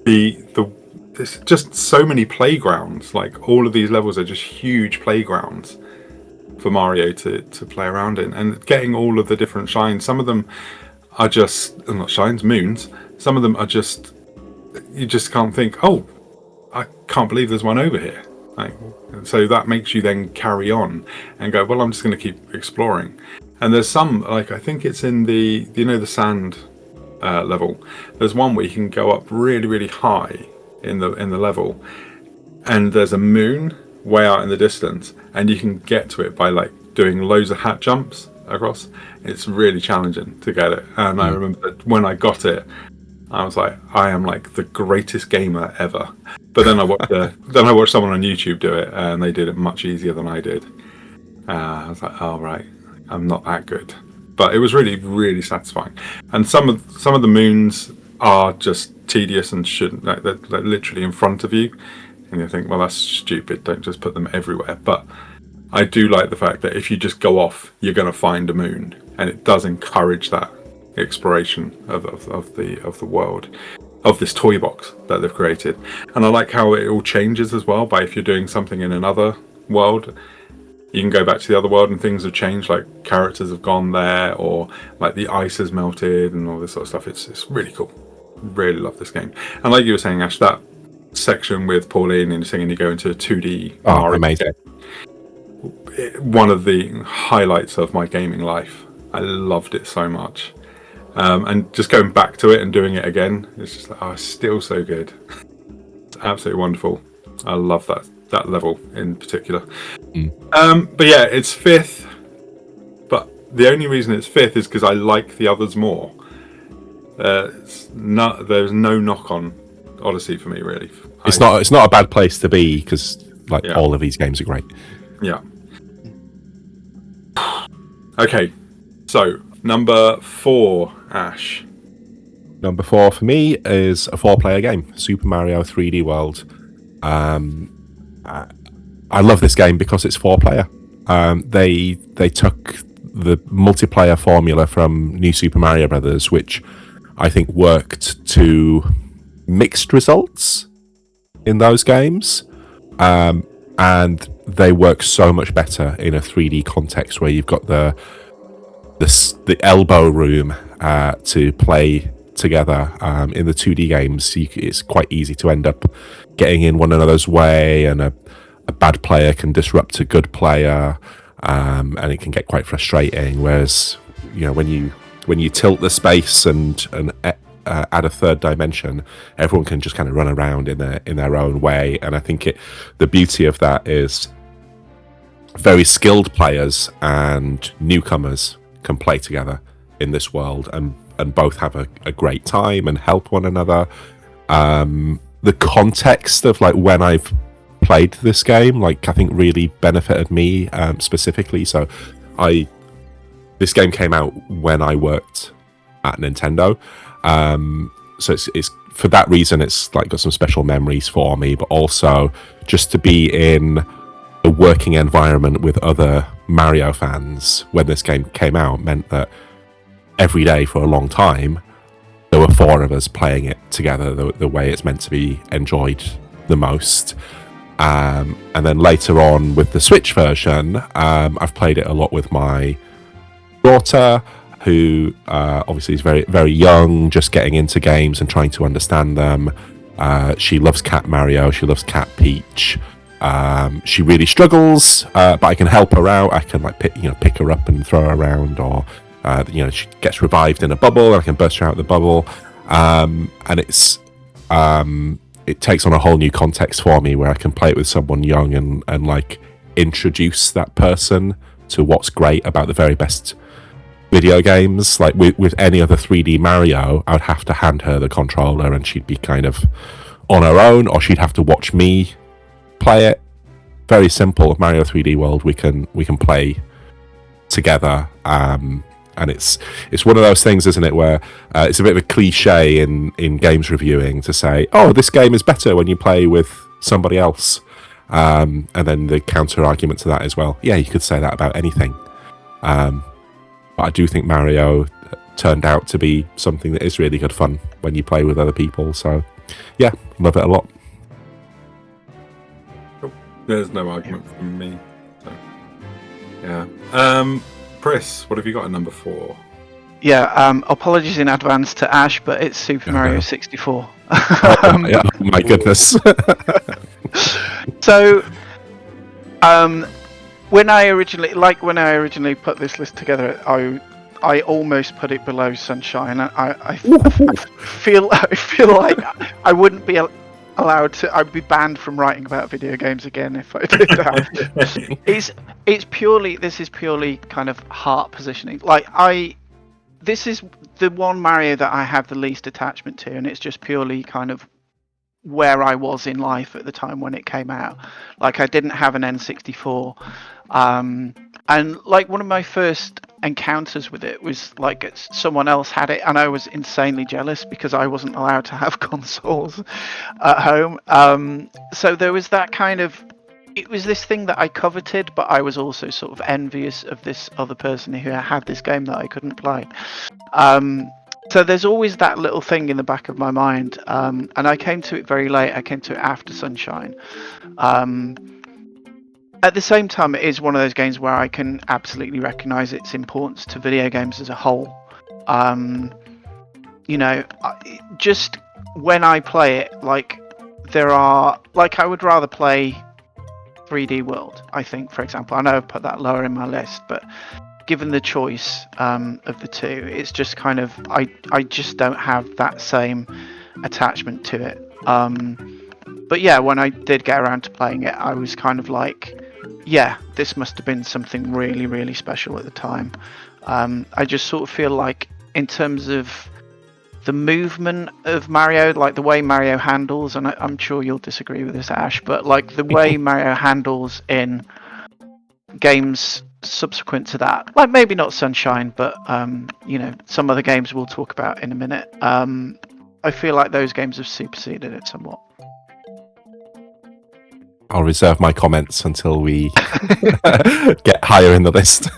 there's just so many playgrounds. Like all of these levels are just huge playgrounds for Mario to play around in, and getting all of the different shines. Some of them are just not shines, moons. Some of them are just you just can't think. Oh, I can't believe there's one over here. So that makes you then carry on and go, well, I'm just going to keep exploring. And there's some, I think it's in the sand level. There's one where you can go up really, really high in the level, and there's a moon way out in the distance, and you can get to it by doing loads of hat jumps across. It's really challenging to get it. And I remember that when I got it, I was like, I am the greatest gamer ever. But then I watched someone on YouTube do it, and they did it much easier than I did. I was like, oh right, I'm not that good. But it was really, really satisfying. And some of the moons are just tedious and shouldn't. They're literally in front of you, and you think, well, that's stupid. Don't just put them everywhere. But I do like the fact that if you just go off, you're going to find a moon, and it does encourage that exploration of the world, of this toy box that they've created. And I like how it all changes as well. By if you're doing something in another world, you can go back to the other world and things have changed, like characters have gone there, or the ice has melted and all this sort of stuff. It's really cool. Really love this game. And like you were saying, Ash, that section with Pauline and singing, you go into a 2D amazing. One of the highlights of my gaming life. I loved it so much. And just going back to it and doing it again, it's just it's still so good. It's absolutely wonderful. I love that level in particular. But yeah, it's 5th. But the only reason it's 5th is because I like the others more. There's no knock on Odyssey for me, really. It's not a bad place to be, because all of these games are great. Yeah. Okay, so number 4, Ash. number 4 for me is a 4-player game, Super Mario 3D World. I love this game because it's 4-player. They took the multiplayer formula from New Super Mario Brothers, which I think worked to mixed results in those games, and they work so much better in a 3D context where you've got the elbow room to play together. In the 2D games, it's quite easy to end up getting in one another's way, and a bad player can disrupt a good player, and it can get quite frustrating. Whereas, when you tilt the space and add a third dimension, everyone can just kind of run around in their own way. And I think the beauty of that is very skilled players and newcomers can play together in this world and both have a great time and help one another. The context of like when I've played this game, I think really benefited me specifically. So this game came out when I worked at Nintendo, so it's for that reason it's like got some special memories for me, but also just to be in a working environment with other Mario fans when this game came out meant that every day for a long time there were 4 of us playing it together the way it's meant to be enjoyed the most. And then later on with the Switch version, I've played it a lot with my daughter, who obviously is very, very young, just getting into games and trying to understand them. She loves Cat Mario, she loves Cat Peach. She really struggles, but I can help her out. I can pick her up and throw her around, or she gets revived in a bubble, and I can burst her out of the bubble. And it takes on a whole new context for me where I can play it with someone young and like introduce that person to what's great about the very best video games. Like with any other 3D Mario, I would have to hand her the controller and she'd be kind of on her own, or she'd have to watch me play it. Very simple. With Mario 3D World, we can play together, and it's one of those things, isn't it, where it's a bit of a cliche in games reviewing to say, oh, this game is better when you play with somebody else, and then the counter argument to that is, well, yeah, you could say that about anything, but I do think Mario turned out to be something that is really good fun when you play with other people. So yeah, love it a lot. There's no argument from me. So, yeah. Chris, what have you got at number 4? Yeah, apologies in advance to Ash, but it's Super Mario 64. Yeah, my goodness. So, when I originally put this list together, I almost put it below Sunshine. I feel like I wouldn't be allowed to. I'd be banned from writing about video games again if I did that. This is purely kind of heart positioning. This is the one Mario that I have the least attachment to, and it's just purely kind of where I was in life at the time when it came out. Like, I didn't have an N64, and like one of my first encounters with it was like someone else had it, and I was insanely jealous because I wasn't allowed to have consoles at home. So there was that kind of, it was this thing that I coveted, but I was also sort of envious of this other person who had this game that I couldn't play. So there's always that little thing in the back of my mind, and I came to it very late. I came to it after Sunshine. At the same time, it is one of those games where I can absolutely recognise its importance to video games as a whole. Just when I play it, I would rather play 3D World, I think, for example. I know I've put that lower in my list, but given the choice of the two, it's just kind of, I just don't have that same attachment to it. But yeah, when I did get around to playing it, I was kind of like, yeah, this must have been something really, really special at the time. I just sort of feel like, in terms of the movement of Mario, like the way Mario handles, and I'm sure you'll disagree with this, Ash, but like the way Mario handles in games subsequent to that, like maybe not Sunshine, but some other games we'll talk about in a minute. I feel like those games have superseded it somewhat. I'll reserve my comments until we get higher in the list.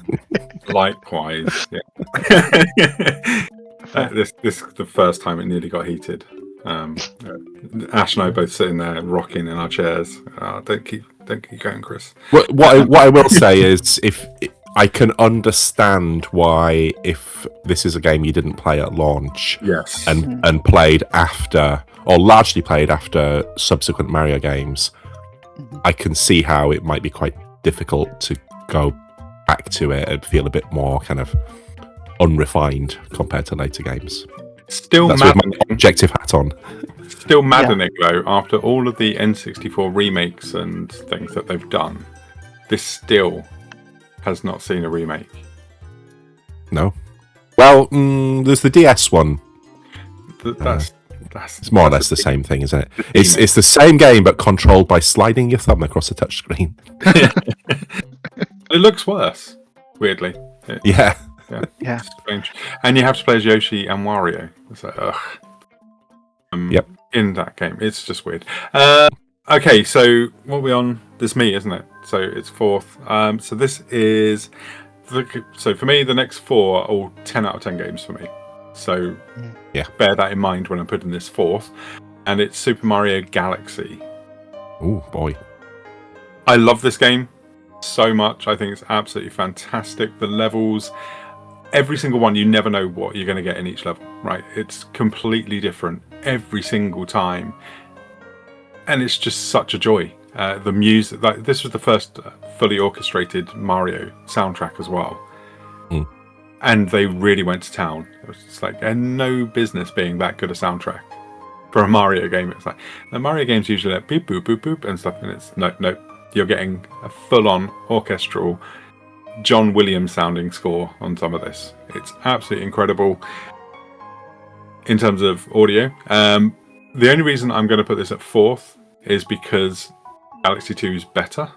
Likewise, yeah. This is the first time it nearly got heated. Ash and I both sitting there rocking in our chairs. Don't keep going, Chris. What I will say is, if I can understand why, if this is a game you didn't play at launch, yes, and played after, or largely played after subsequent Mario games, I can see how it might be quite difficult to go back to it and feel a bit more kind of unrefined compared to later games. Still That's maddening. with my objective hat on. Still maddening though, after all of the N64 remakes and things that they've done, this still has not seen a remake. No. Well, there's the DS one. It's more or less the same thing, isn't it? It's the same game, but controlled by sliding your thumb across a touchscreen. It looks worse, weirdly. Yeah. Yeah. Strange. And you have to play as Yoshi and Wario. It's like, ugh. Yep. In that game, it's just weird. Okay, so what are we on? This is me, isn't it? So it's fourth. So this is... So for me, the next four are all 10 out of 10 games for me. So yeah, bear that in mind when I'm putting this fourth. And it's Super Mario Galaxy. Oh boy. I love this game so much. I think it's absolutely fantastic. The levels, every single one, you never know what you're going to get in each level, right? It's completely different every single time. And it's just such a joy. The music, like this was the first fully orchestrated Mario soundtrack as well. And they really went to town. It was just like, and no business being that good a soundtrack for a Mario game. It's like, the Mario games usually like boop, boop, boop, boop and stuff. And it's, no, you're getting a full-on orchestral John Williams sounding score on some of this. It's absolutely incredible in terms of audio. The only reason I'm going to put this at fourth is because Galaxy 2 is better.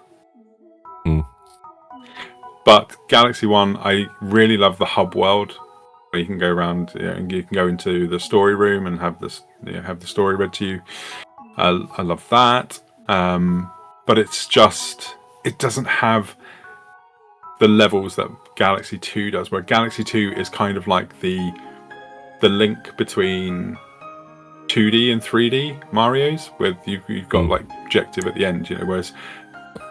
But Galaxy 1, I really love the hub world where you can go around, and you can go into the story room and have this, have the story read to you. I love that. But it's just, it doesn't have the levels that Galaxy 2 does, where Galaxy 2 is kind of like the link between 2D and 3D Marios, where you've got like objective at the end, whereas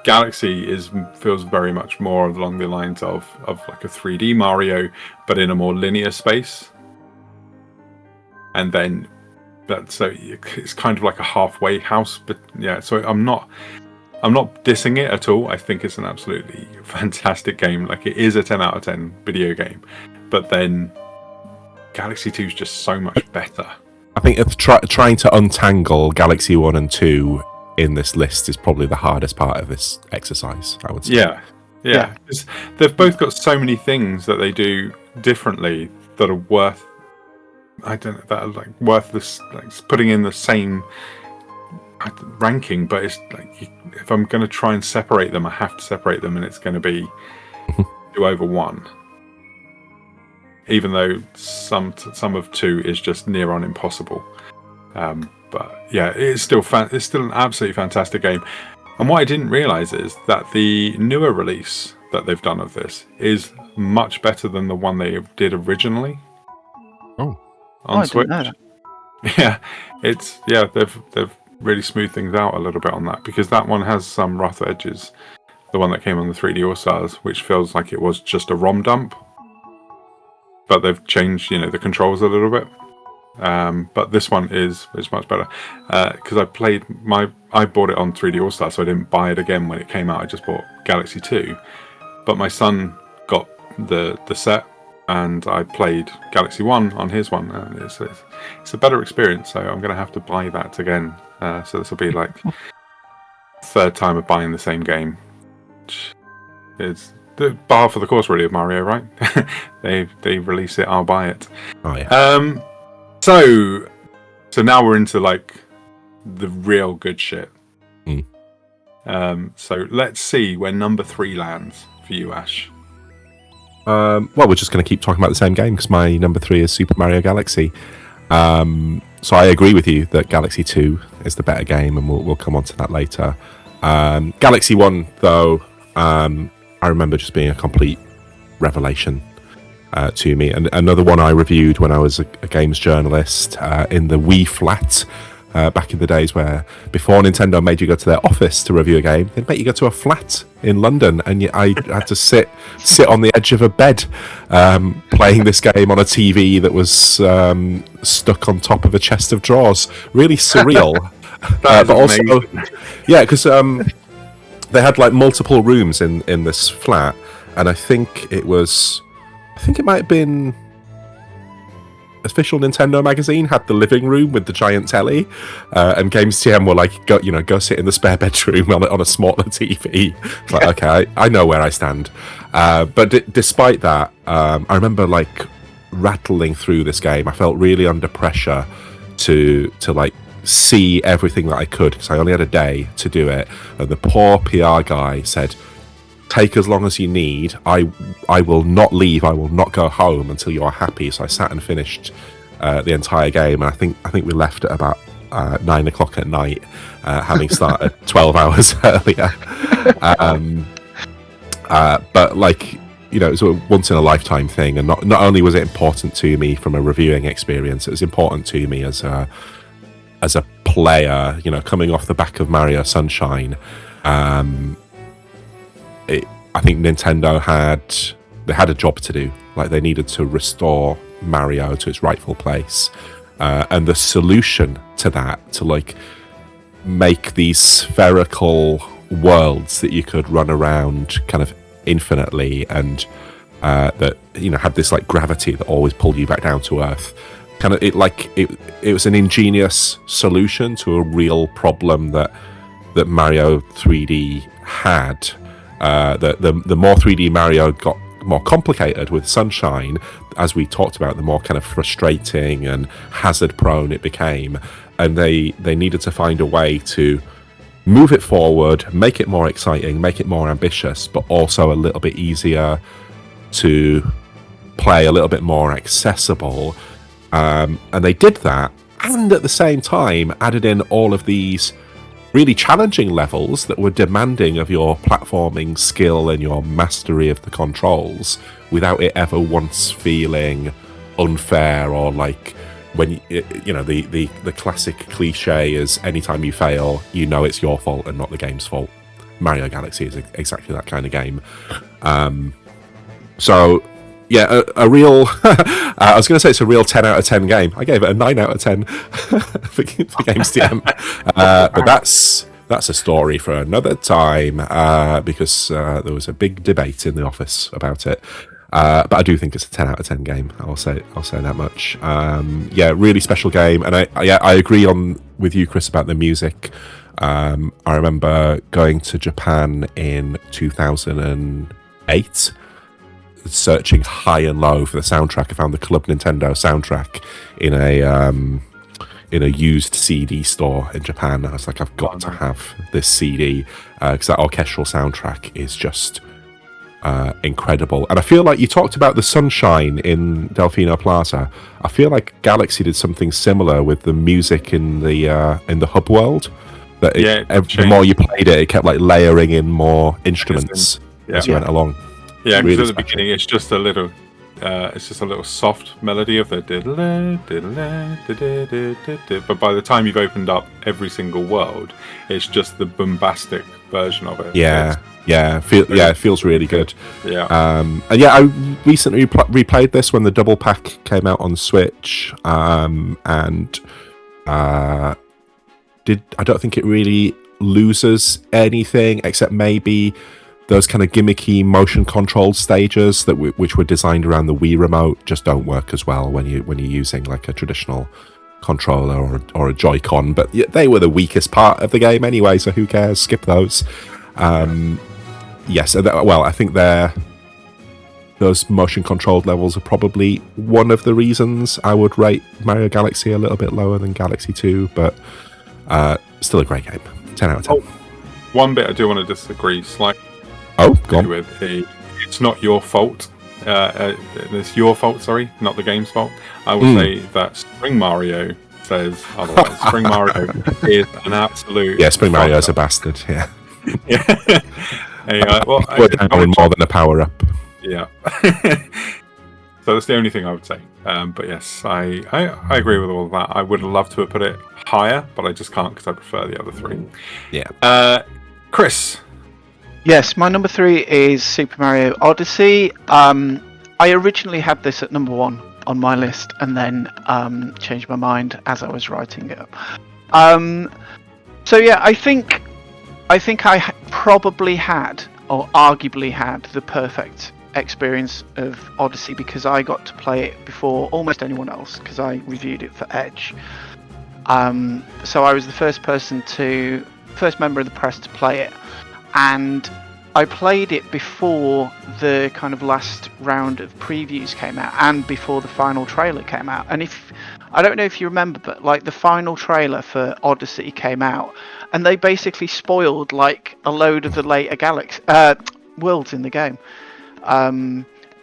Galaxy feels very much more along the lines of like a 3D Mario, but in a more linear space. And then so it's kind of like a halfway house, but yeah. So I'm not dissing it at all. I think it's an absolutely fantastic game. Like, it is a 10 out of 10 video game, but then Galaxy 2 is just so much better. I think if trying to untangle Galaxy 1 and 2 in this list is probably the hardest part of this exercise, I would say. Yeah. They've both got so many things that they do differently that are worth, that are like worth this, like putting in the same ranking. But it's like, if I'm going to try and separate them, I have to separate them, and it's going to be 2 over 1. Even though some of 2 is just near on impossible. But yeah, it's still an absolutely fantastic game. And what I didn't realise is that the newer release that they've done of this is much better than the one they did originally. On Switch. I didn't know that. They've really smoothed things out a little bit on that, because that one has some rough edges. The one that came on the 3D All Stars, which feels like it was just a ROM dump. But they've changed, the controls a little bit. But this one is much better, because I bought it on 3D All Star, so I didn't buy it again when it came out. I just bought Galaxy 2, but my son got the set, and I played Galaxy 1 on his one, and it's a better experience. So I'm going to have to buy that again. So this will be like third time of buying the same game. Which is the bar for the course, really, of Mario, right? they release it, I'll buy it. Oh yeah. So now we're into like the real good shit. Mm. So let's see where number 3 lands for you, Ash. Well, we're just going to keep talking about the same game because my number 3 is Super Mario Galaxy. So I agree with you that Galaxy 2 is the better game, and we'll come on to that later. Galaxy 1, though, I remember just being a complete revelation to me. And another one I reviewed when I was a games journalist in the Wii Flat. Back in the days where before Nintendo made you go to their office to review a game, they'd make you go to a flat in London, and I had to sit on the edge of a bed playing this game on a TV that was stuck on top of a chest of drawers. Really surreal. But also, yeah, because they had like multiple rooms in this flat, and I think it might have been official Nintendo magazine had the living room with the giant telly, and GamesTM were like, go sit in the spare bedroom on a smaller TV. It's like, okay, I know where I stand. But despite that, I remember like rattling through this game. I felt really under pressure to like see everything that I could, because I only had a day to do it. And the poor PR guy said, take as long as you need. I will not leave. I will not go home until you are happy. So I sat and finished the entire game, and I think we left at about 9 o'clock at night, having started 12 hours earlier. But like, it was a once in a lifetime thing, and not only was it important to me from a reviewing experience, it was important to me as a player. Coming off the back of Mario Sunshine. I think Nintendo had a job to do. Like, they needed to restore Mario to its rightful place, and the solution to that, to like make these spherical worlds that you could run around kind of infinitely, and that had this like gravity that always pulled you back down to earth. Kind of it was an ingenious solution to a real problem that Mario 3D had. The more 3D Mario got more complicated with Sunshine, as we talked about, the more kind of frustrating and hazard prone it became, and they needed to find a way to move it forward, make it more exciting, make it more ambitious, but also a little bit easier to play, a little bit more accessible, and they did that, and at the same time added in all of these really challenging levels that were demanding of your platforming skill and your mastery of the controls, without it ever once feeling unfair, or like when the classic cliche is anytime you fail, it's your fault and not the game's fault. Mario Galaxy is exactly that kind of game. So yeah, a real I was going to say it's a real 10 out of 10 game. I gave it a 9 out of 10 for GamesTM. But that's a story for another time, because there was a big debate in the office about it. But I do think it's a 10 out of 10 game. I'll say that much. Yeah, really special game, and I agree with you, Chris, about the music. I remember going to Japan in 2008. Searching high and low for the soundtrack. I found the Club Nintendo soundtrack in a used CD store in Japan. I was like, I've got to have this CD, because that orchestral soundtrack is just incredible. And I feel like you talked about the Sunshine in Delfino Plaza. I feel like Galaxy did something similar with the music in the hub world. That the more you played it, it kept like layering in more instruments as you went along. Yeah, because Really at the beginning it's just a little soft melody of the diddle, but by the time you've opened up every single world, it's just the bombastic version of it. It feels really good. Yeah. And yeah, I recently replayed this when the double pack came out on Switch, and I don't think it really loses anything, except maybe those kind of gimmicky motion control stages which were designed around the Wii remote just don't work as well when you're using like a traditional controller or a Joy-Con. But they were the weakest part of the game anyway, so who cares? Skip those. Yes, well, I think those motion controlled levels are probably one of the reasons I would rate Mario Galaxy a little bit lower than Galaxy 2, but still a great game. 10 out of 10. One bit I do want to disagree slightly. Oh, go on. With it's not your fault it's your fault, sorry, not the game's fault. I will say that Spring Mario says otherwise. Spring Mario is an absolute... Yeah, Spring Mario is a fuck-up. bastard, yeah. Yeah. Well, We're down more than a power-up. Yeah. So that's the only thing I would say. But yes, I agree with all of that. I would love to have put it higher, but I just can't because I prefer the other three. Yeah. Chris. Yes, my number 3 is Super Mario Odyssey. I originally had this at number 1 on my list, and then changed my mind as I was writing it up. So yeah, I think I probably had, or arguably had, the perfect experience of Odyssey because I got to play it before almost anyone else because I reviewed it for Edge. So I was the first member of the press to play it, and I played it before the kind of last round of previews came out and before the final trailer came out. And I don't know if you remember, but like the final trailer for Odyssey came out, and they basically spoiled like a load of the later worlds in the game.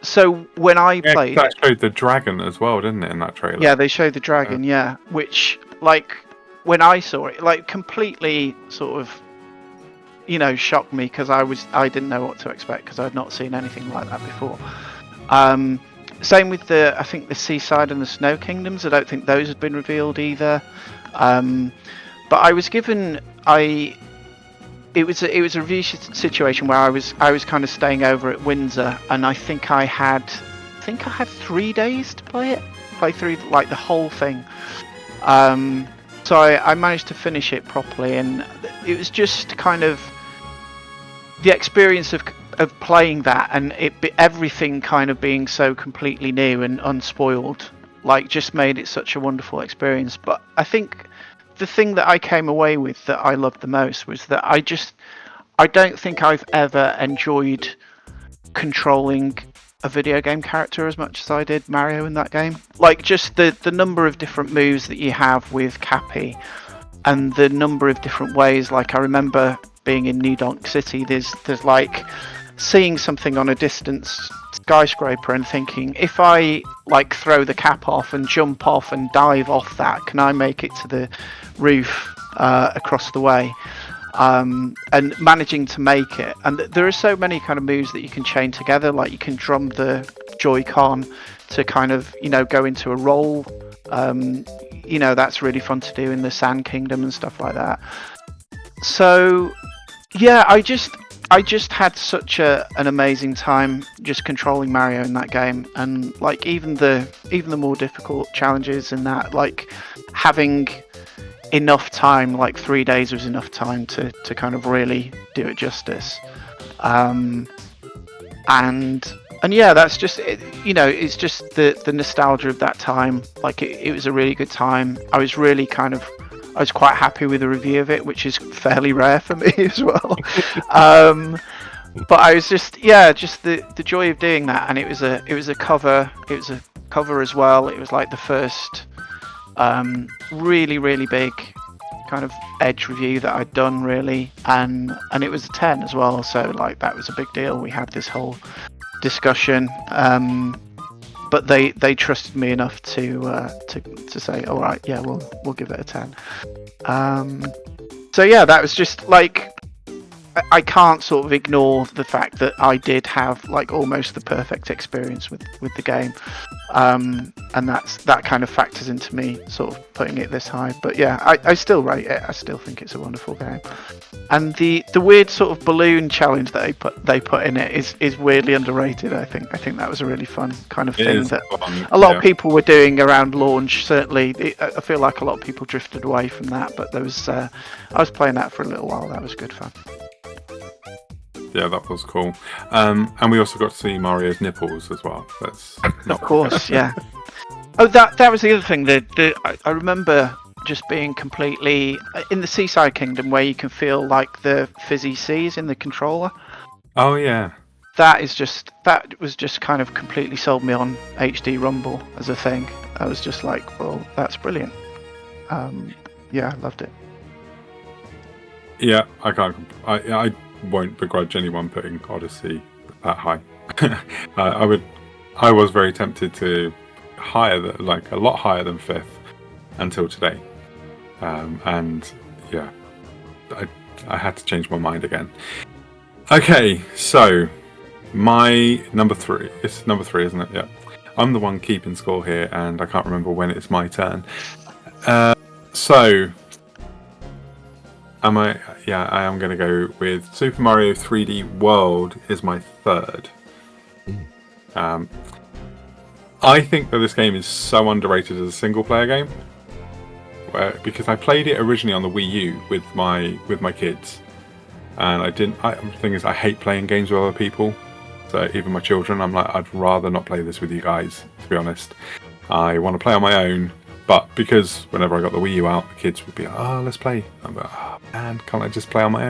So when I played, that showed the dragon as well, didn't it, in that trailer? Yeah, they showed the dragon. Yeah, which like when I saw it, like completely sort of, shocked me because I didn't know what to expect because I'd not seen anything like that before. Same with I think the Seaside and the Snow Kingdoms. I don't think those had been revealed either. But I was given it was a review situation where I was kind of staying over at Windsor, and I think I had 3 days to play through like the whole thing. So I managed to finish it properly, and it was just kind of the experience of playing that, and everything kind of being so completely new and unspoiled, like just made it such a wonderful experience. But I think the thing that I came away with that I loved the most was that I don't think I've ever enjoyed controlling a video game character as much as I did Mario in that game. Like just the number of different moves that you have with Cappy, and the number of different ways. Like I remember being in New Donk City, there's like seeing something on a distant skyscraper and thinking, if I like throw the cap off and jump off and dive off that, can I make it to the roof across the way? And managing to make it. And there are so many kind of moves that you can chain together, like you can drum the Joy-Con to kind of go into a roll. That's really fun to do in the Sand Kingdom and stuff like that. So yeah, I just had such an amazing time just controlling Mario in that game, and like even the more difficult challenges in that, like having enough time, like 3 days was enough time to kind of really do it justice. And yeah, that's just it, it's just the nostalgia of that time. Like it was a really good time. I was quite happy with the review of it, which is fairly rare for me as well. But I was just the joy of doing that, and it was a cover as well. It was like the first really, really big kind of Edge review that I'd done, really, and it was a 10 as well, so like that was a big deal. We had this whole discussion, but they trusted me enough to say, all right, yeah, we'll give it a 10. So yeah, that was just like, I can't sort of ignore the fact that I did have like almost the perfect experience with the game, and that kind of factors into me sort of putting it this high. But yeah, I still rate it. I still think it's a wonderful game, and the weird sort of balloon challenge that they put in it is weirdly underrated. I think that was a really fun kind of thing that a lot of people were doing around launch. Certainly, I feel like a lot of people drifted away from that, but there was I was playing that for a little while. That was good fun. Yeah, that was cool. And we also got to see Mario's nipples as well. That's of course, yeah. Oh, that was the other thing. I remember just being completely in the Seaside Kingdom, where you can feel like the fizzy seas in the controller. Oh yeah. That was just kind of completely sold me on HD Rumble as a thing. I was just like, well, that's brilliant. Yeah, I loved it. Yeah, I won't begrudge anyone putting Odyssey that high. I would I was very tempted to like a lot higher than 5th until today, and yeah, I had to change my mind again. Okay, so my number 3. It's number 3, isn't it? Yeah. I'm the one keeping score here, and I can't remember when it's my turn. So, I am going to go with Super Mario 3D World is my 3rd. I think that this game is so underrated as a single-player game, because I played it originally on the Wii U with my kids, and the thing is, I hate playing games with other people. So even my children, I'm like, I'd rather not play this with you guys, to be honest. I want to play on my own, but because whenever I got the Wii U out, the kids would be like, oh, let's play. I'm like, oh man, can't I just play on my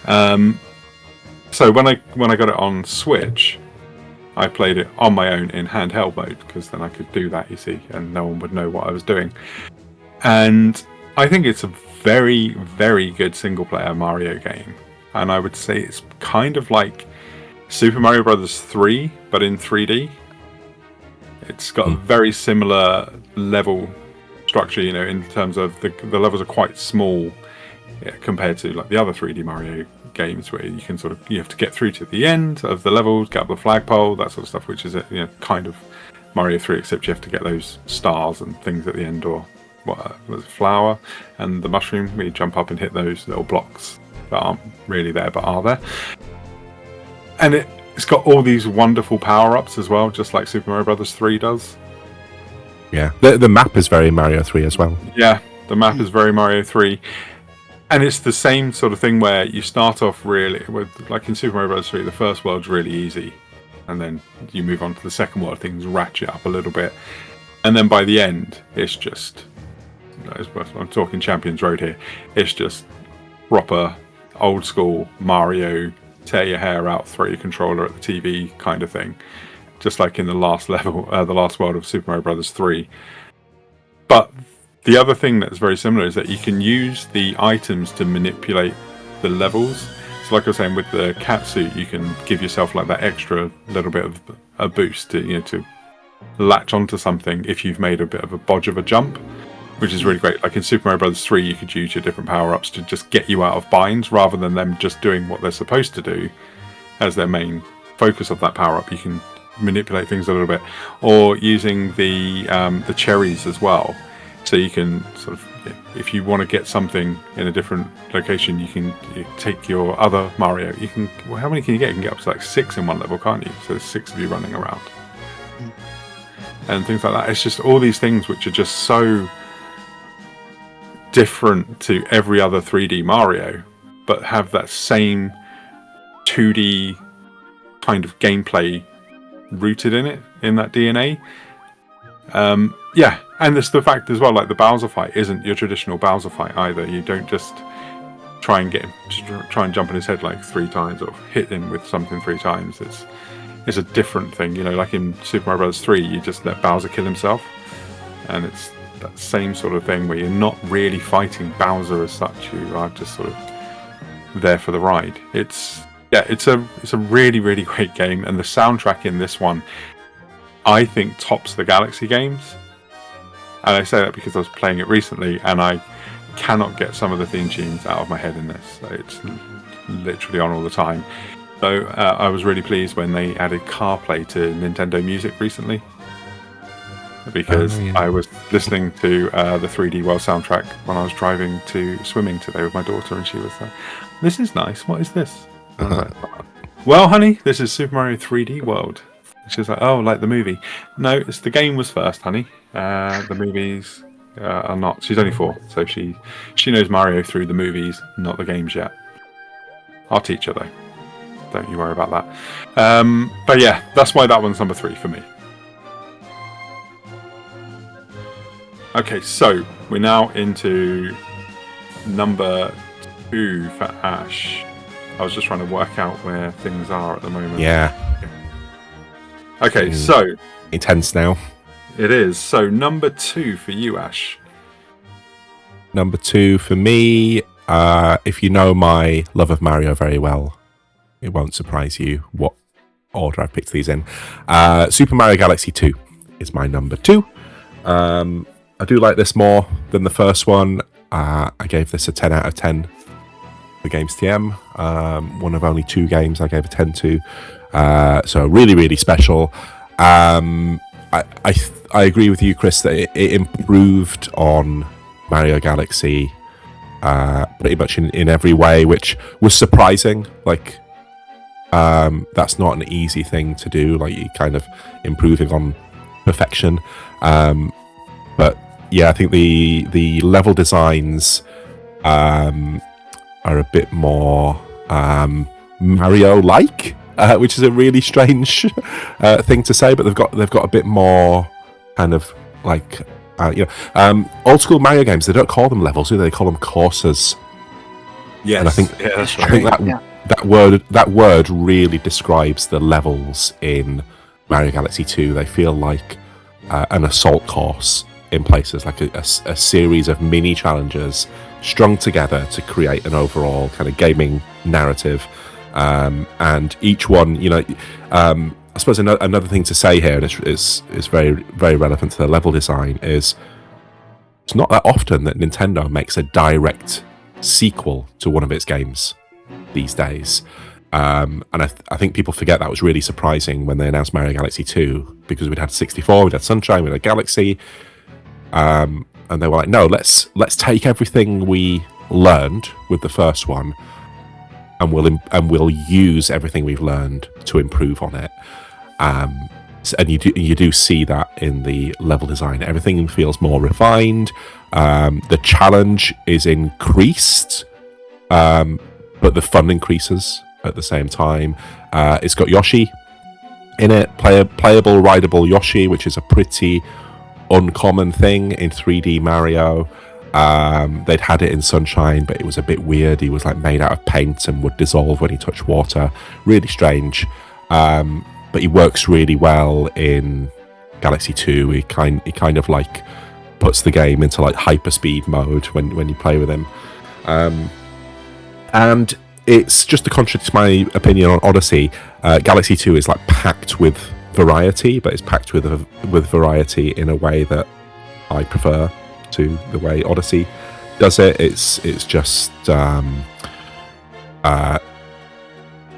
own? So when I got it on Switch, I played it on my own in handheld mode, because then I could do that, you see, and no one would know what I was doing. And I think it's a very, very good single-player Mario game. And I would say it's kind of like Super Mario Bros. 3, but in 3D. It's got a very similar level structure, in terms of the levels are quite small compared to like the other 3D Mario games, where you can you have to get through to the end of the levels, get up the flagpole, that sort of stuff, which is kind of Mario 3, except you have to get those stars and things at the end, or the flower and the mushroom, where you jump up and hit those little blocks that aren't really there but are there. And it's got all these wonderful power-ups as well, just like Super Mario Bros. 3 does. Yeah, the map is very Mario 3 as well. Yeah, the map is very Mario 3. And it's the same sort of thing where you start off really, like in Super Mario Bros. 3, the first world's really easy. And then you move on to the second world, things ratchet up a little bit. And then by the end, it's just, I'm talking Champions Road here, it's just proper old school Mario, tear your hair out, throw your controller at the TV kind of thing, just like in the last level, the last world of Super Mario Bros. 3. But the other thing that's very similar is that you can use the items to manipulate the levels. So like I was saying, with the cat suit, you can give yourself like that extra little bit of a boost to latch onto something if you've made a bit of a bodge of a jump, which is really great. Like in Super Mario Bros. 3, you could use your different power-ups to just get you out of binds, rather than them just doing what they're supposed to do as their main focus of that power-up. You can manipulate things a little bit, or using the cherries as well. So you can sort of, if you want to get something in a different location, you take your other Mario. How many can you get? You can get up to like 6 in one level, can't you? So there's 6 of you running around. And things like that. It's just all these things which are just so different to every other 3D Mario, but have that same 2D kind of gameplay rooted in it, in that DNA. And there's the fact as well, like the Bowser fight isn't your traditional Bowser fight either. You don't just try and jump on his head like 3 times, or hit him with something 3 times. It's a different thing, like in Super Mario Bros. 3, you just let Bowser kill himself, and it's that same sort of thing where you're not really fighting Bowser as such. You are just sort of there for the ride. It's a really, really great game, and the soundtrack in this one, I think, tops the Galaxy games. And I say that because I was playing it recently, and I cannot get some of the theme tunes out of my head in this. It's literally on all the time. So I was really pleased when they added CarPlay to Nintendo Music recently, because I was listening to the 3D World soundtrack when I was driving to swimming today with my daughter, and she was like, "This is nice. What is this?" I was like, "Well, honey, this is Super Mario 3D World." She was like, "Oh, like the movie?" No, it's the game was first, honey. The movies are not. She's only 4, so she knows Mario through the movies, not the games yet. I'll teach her though. Don't you worry about that. But yeah, that's why that one's number 3 for me. Okay, so we're now into number 2 for Ash. I was just trying to work out where things are at the moment. Yeah. Okay, so intense now. It is. So number 2 for you, Ash. Number 2 for me, if you know my love of Mario very well, it won't surprise you what order I've picked these in. Super Mario Galaxy 2 is my number 2. I do like this more than the first one. I gave this a 10 out of 10 for gamesTM. One of only 2 games I gave a 10 to. So really, really special. I agree with you, Chris, that it improved on Mario Galaxy pretty much in every way, which was surprising. Like, that's not an easy thing to do, like you kind of improving on perfection. But yeah, I think the level designs are a bit more Mario-like, which is a really strange thing to say, but they've got a bit more kind of like old school Mario games. They don't call them levels, do they? They call them courses. Yes, and I think that's I think that word really describes the levels in Mario Galaxy 2. They feel like an assault course in places, like a series of mini challenges strung together to create an overall kind of gaming narrative. And each one, I suppose another thing to say here, and it's very, very relevant to the level design, is it's not that often that Nintendo makes a direct sequel to one of its games these days. And I think people forget that was really surprising when they announced Mario Galaxy 2, because we'd had 64, we'd had Sunshine, we'd had Galaxy, and they were like, no, let's take everything we learned with the first one, and we'll use everything we've learned to improve on it. And you do see that in the level design. Everything feels more refined. The challenge is increased, but the fun increases at the same time. It's got Yoshi in it, playable, rideable Yoshi, which is a pretty uncommon thing in 3D Mario. They'd had it in Sunshine, but it was a bit weird. He was like made out of paint and would dissolve when he touched water. Really strange. But he works really well in Galaxy 2. He kind of like puts the game into like hyperspeed mode when you play with him. And it's just to contradict my opinion on Odyssey. Galaxy 2 is like packed with variety, but it's packed with variety in a way that I prefer to the way Odyssey does it. It's just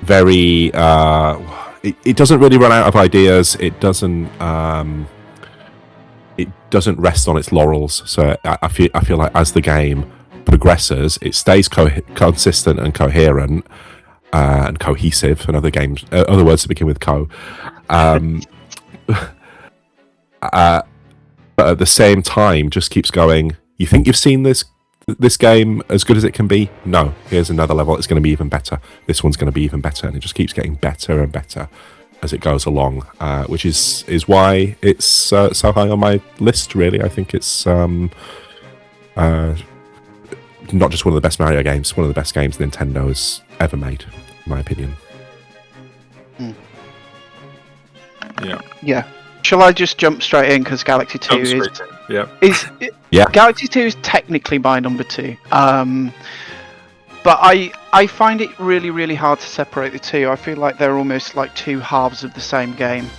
very. It doesn't really run out of ideas. It doesn't rest on its laurels. So I feel like as the game progresses, it stays consistent and coherent and cohesive. And other words that begin with co. But at the same time, just keeps going. You think you've seen this game as good as it can be? No, here's another level. It's going to be even better. This one's going to be even better, and it just keeps getting better and better as it goes along, which is why it's so high on my list. Really, I think it's not just one of the best Mario games, one of the best games Nintendo's ever made, in my opinion. Yeah. Shall I just jump straight in, because Galaxy 2 Galaxy 2 is technically my number 2. But I find it really, really hard to separate the two. I feel like they're almost like two halves of the same game.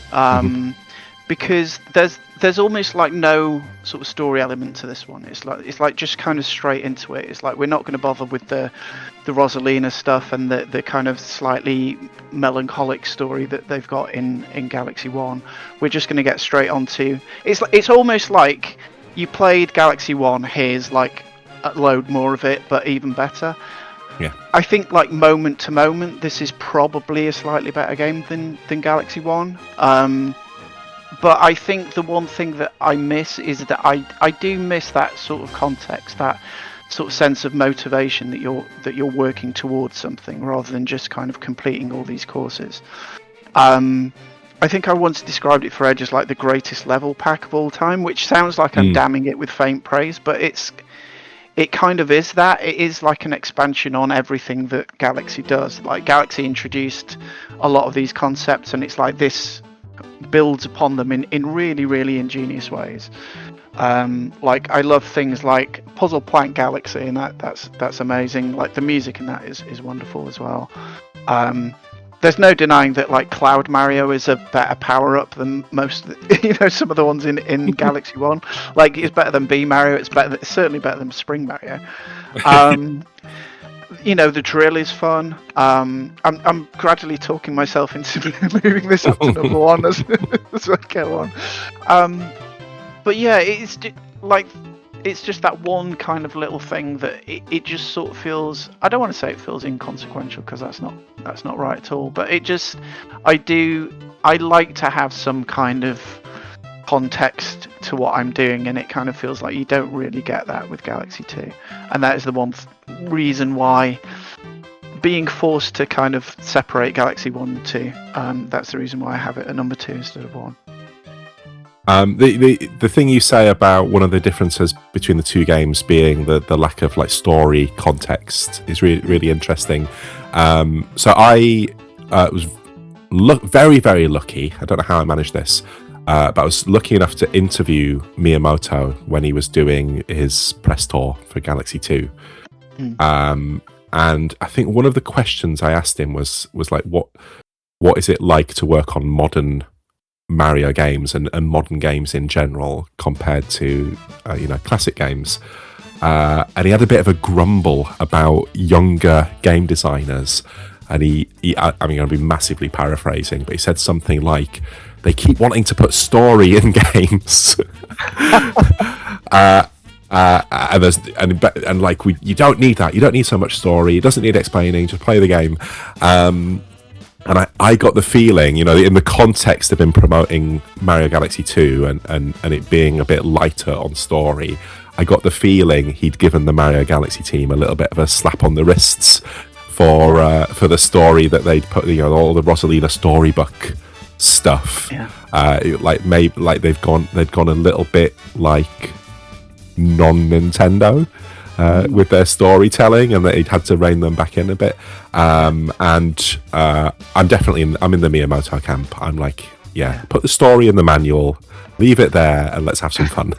Because there's almost like no sort of story element to this one. It's like just kind of straight into it. It's like we're not going to bother with the Rosalina stuff and the kind of slightly melancholic story that they've got in Galaxy 1. We're just going to get straight onto it's almost like you played Galaxy 1, here's like a load more of it, but even better. Yeah. I think like moment to moment, this is probably a slightly better game than Galaxy 1. But I think the one thing that I miss is that I do miss that sort of context, that sort of sense of motivation that you're working towards something rather than just kind of completing all these courses. I think I once described it for Edge as like the greatest level pack of all time, which sounds like I'm damning it with faint praise, but it kind of is that. It is like an expansion on everything that Galaxy does. Like Galaxy introduced a lot of these concepts, and it's like this builds upon them in really, really ingenious ways. Like I love things like Puzzle Plank Galaxy, and that's amazing. Like the music in that is wonderful as well. there's no denying that like Cloud Mario is a better power up than most some of the ones in Galaxy 1. Like it's better than B Mario, it's certainly better than Spring Mario. The drill is fun. I'm gradually talking myself into moving this up to number 1 as I go on. But yeah, it's just that one kind of little thing that it just sort of feels. I don't want to say it feels inconsequential because that's not right at all. But I like to have some kind of context to what I'm doing, and it kind of feels like you don't really get that with Galaxy 2, and that is the one reason why being forced to kind of separate Galaxy 1 and 2. That's the reason why I have it at number 2 instead of 1. The thing you say about one of the differences between the two games being the lack of like story context is really, really interesting. So I was very, very lucky. I don't know how I managed this, but I was lucky enough to interview Miyamoto when he was doing his press tour for Galaxy 2. And I think one of the questions I asked him was like, what is it like to work on modern Mario games and modern games in general compared to classic games, and he had a bit of a grumble about younger game designers, and I'm going to be massively paraphrasing, but he said something like they keep wanting to put story in games. You don't need that. You don't need so much story. It doesn't need explaining. Just play the game. And I got the feeling, in the context of him promoting Mario Galaxy 2 and it being a bit lighter on story, I got the feeling he'd given the Mario Galaxy team a little bit of a slap on the wrists for the story that they'd put, all the Rosalina storybook stuff. Yeah. They'd gone a little bit like non-Nintendo. With their storytelling, and that he'd had to rein them back in a bit. I'm definitely in the Miyamoto camp. I'm like, put the story in the manual, leave it there, and let's have some fun.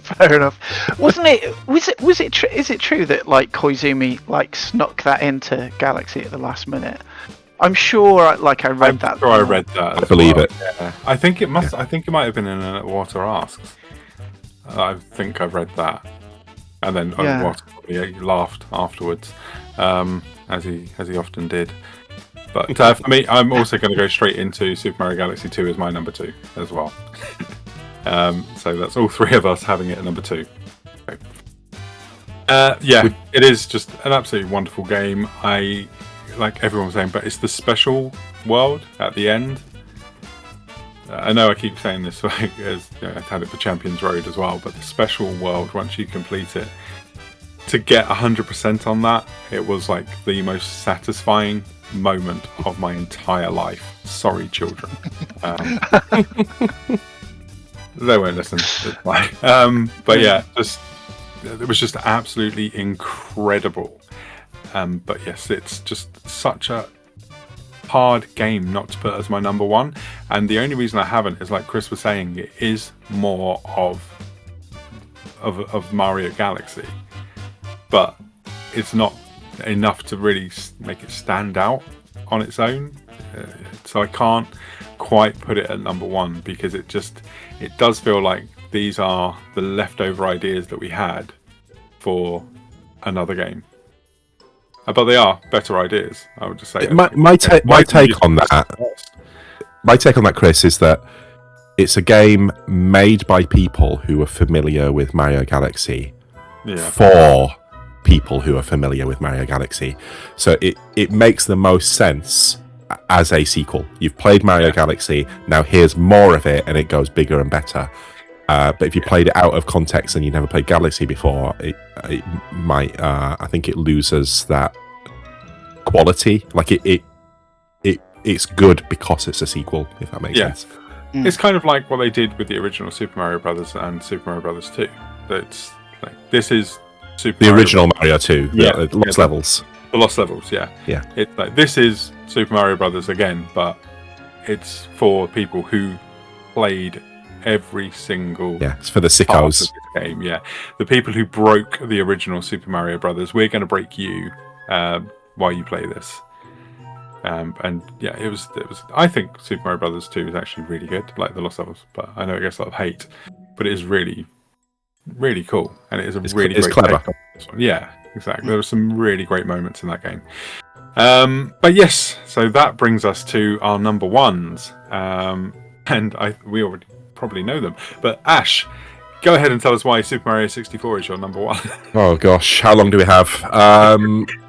Fair enough. Wasn't it? Is it true that like Koizumi snuck that into Galaxy at the last minute? I'm sure. I read that. I'm sure I read that. I believe it. Yeah. I think it must. I think it might have been in Water Asks. I think I read that. And then he laughed afterwards, as he often did. But for me, I'm also going to go straight into Super Mario Galaxy 2 as my number 2 as well. So that's all three of us having it at number 2. Okay. It is just an absolutely wonderful game. I like everyone was saying, but it's the special world at the end. I know I keep saying this, as I've had it for Champions Road as well, but the special world, once you complete it, to get 100% on that, it was like the most satisfying moment of my entire life. Sorry, children. They won't listen. It's fine. But yeah, it was just absolutely incredible. But yes, it's just such a hard game not to put as my number 1, and the only reason I haven't is, like Chris was saying, it is more of Mario Galaxy, but it's not enough to really make it stand out on its own, so I can't quite put it at number 1 because it does feel like these are the leftover ideas that we had for another game. But they are better ideas, I would just say. My take on that, Chris, is that it's a game made by people who are familiar with Mario Galaxy for people who are familiar with Mario Galaxy. So it makes the most sense as a sequel. You've played Mario Galaxy, now here's more of it, and it goes bigger and better. But if you played it out of context and you never played Galaxy before, it might. I think it loses that quality. Like it's good because it's a sequel. If that makes sense. It's kind of like what they did with the original Super Mario Brothers and Super Mario Brothers 2. That's like this is Super Mario original Mario 2. The Lost Levels. The Lost Levels. Yeah. It's like this is Super Mario Brothers again, but it's for people who played every single it's for the sickos game. The people who broke the original Super Mario Brothers, we're going to break you while you play this. And yeah, it was. I think Super Mario Brothers 2 is actually really good, like the Lost Levels. But I know it gets a lot of hate, but it is really, really cool, and it is It's really it's great clever. take on this one. Yeah, exactly. There were some really great moments in that game. But yes, so that brings us to our number ones, and we already probably know them. But Ash, go ahead and tell us why Super Mario 64 is your number one. Oh gosh, how long do we have?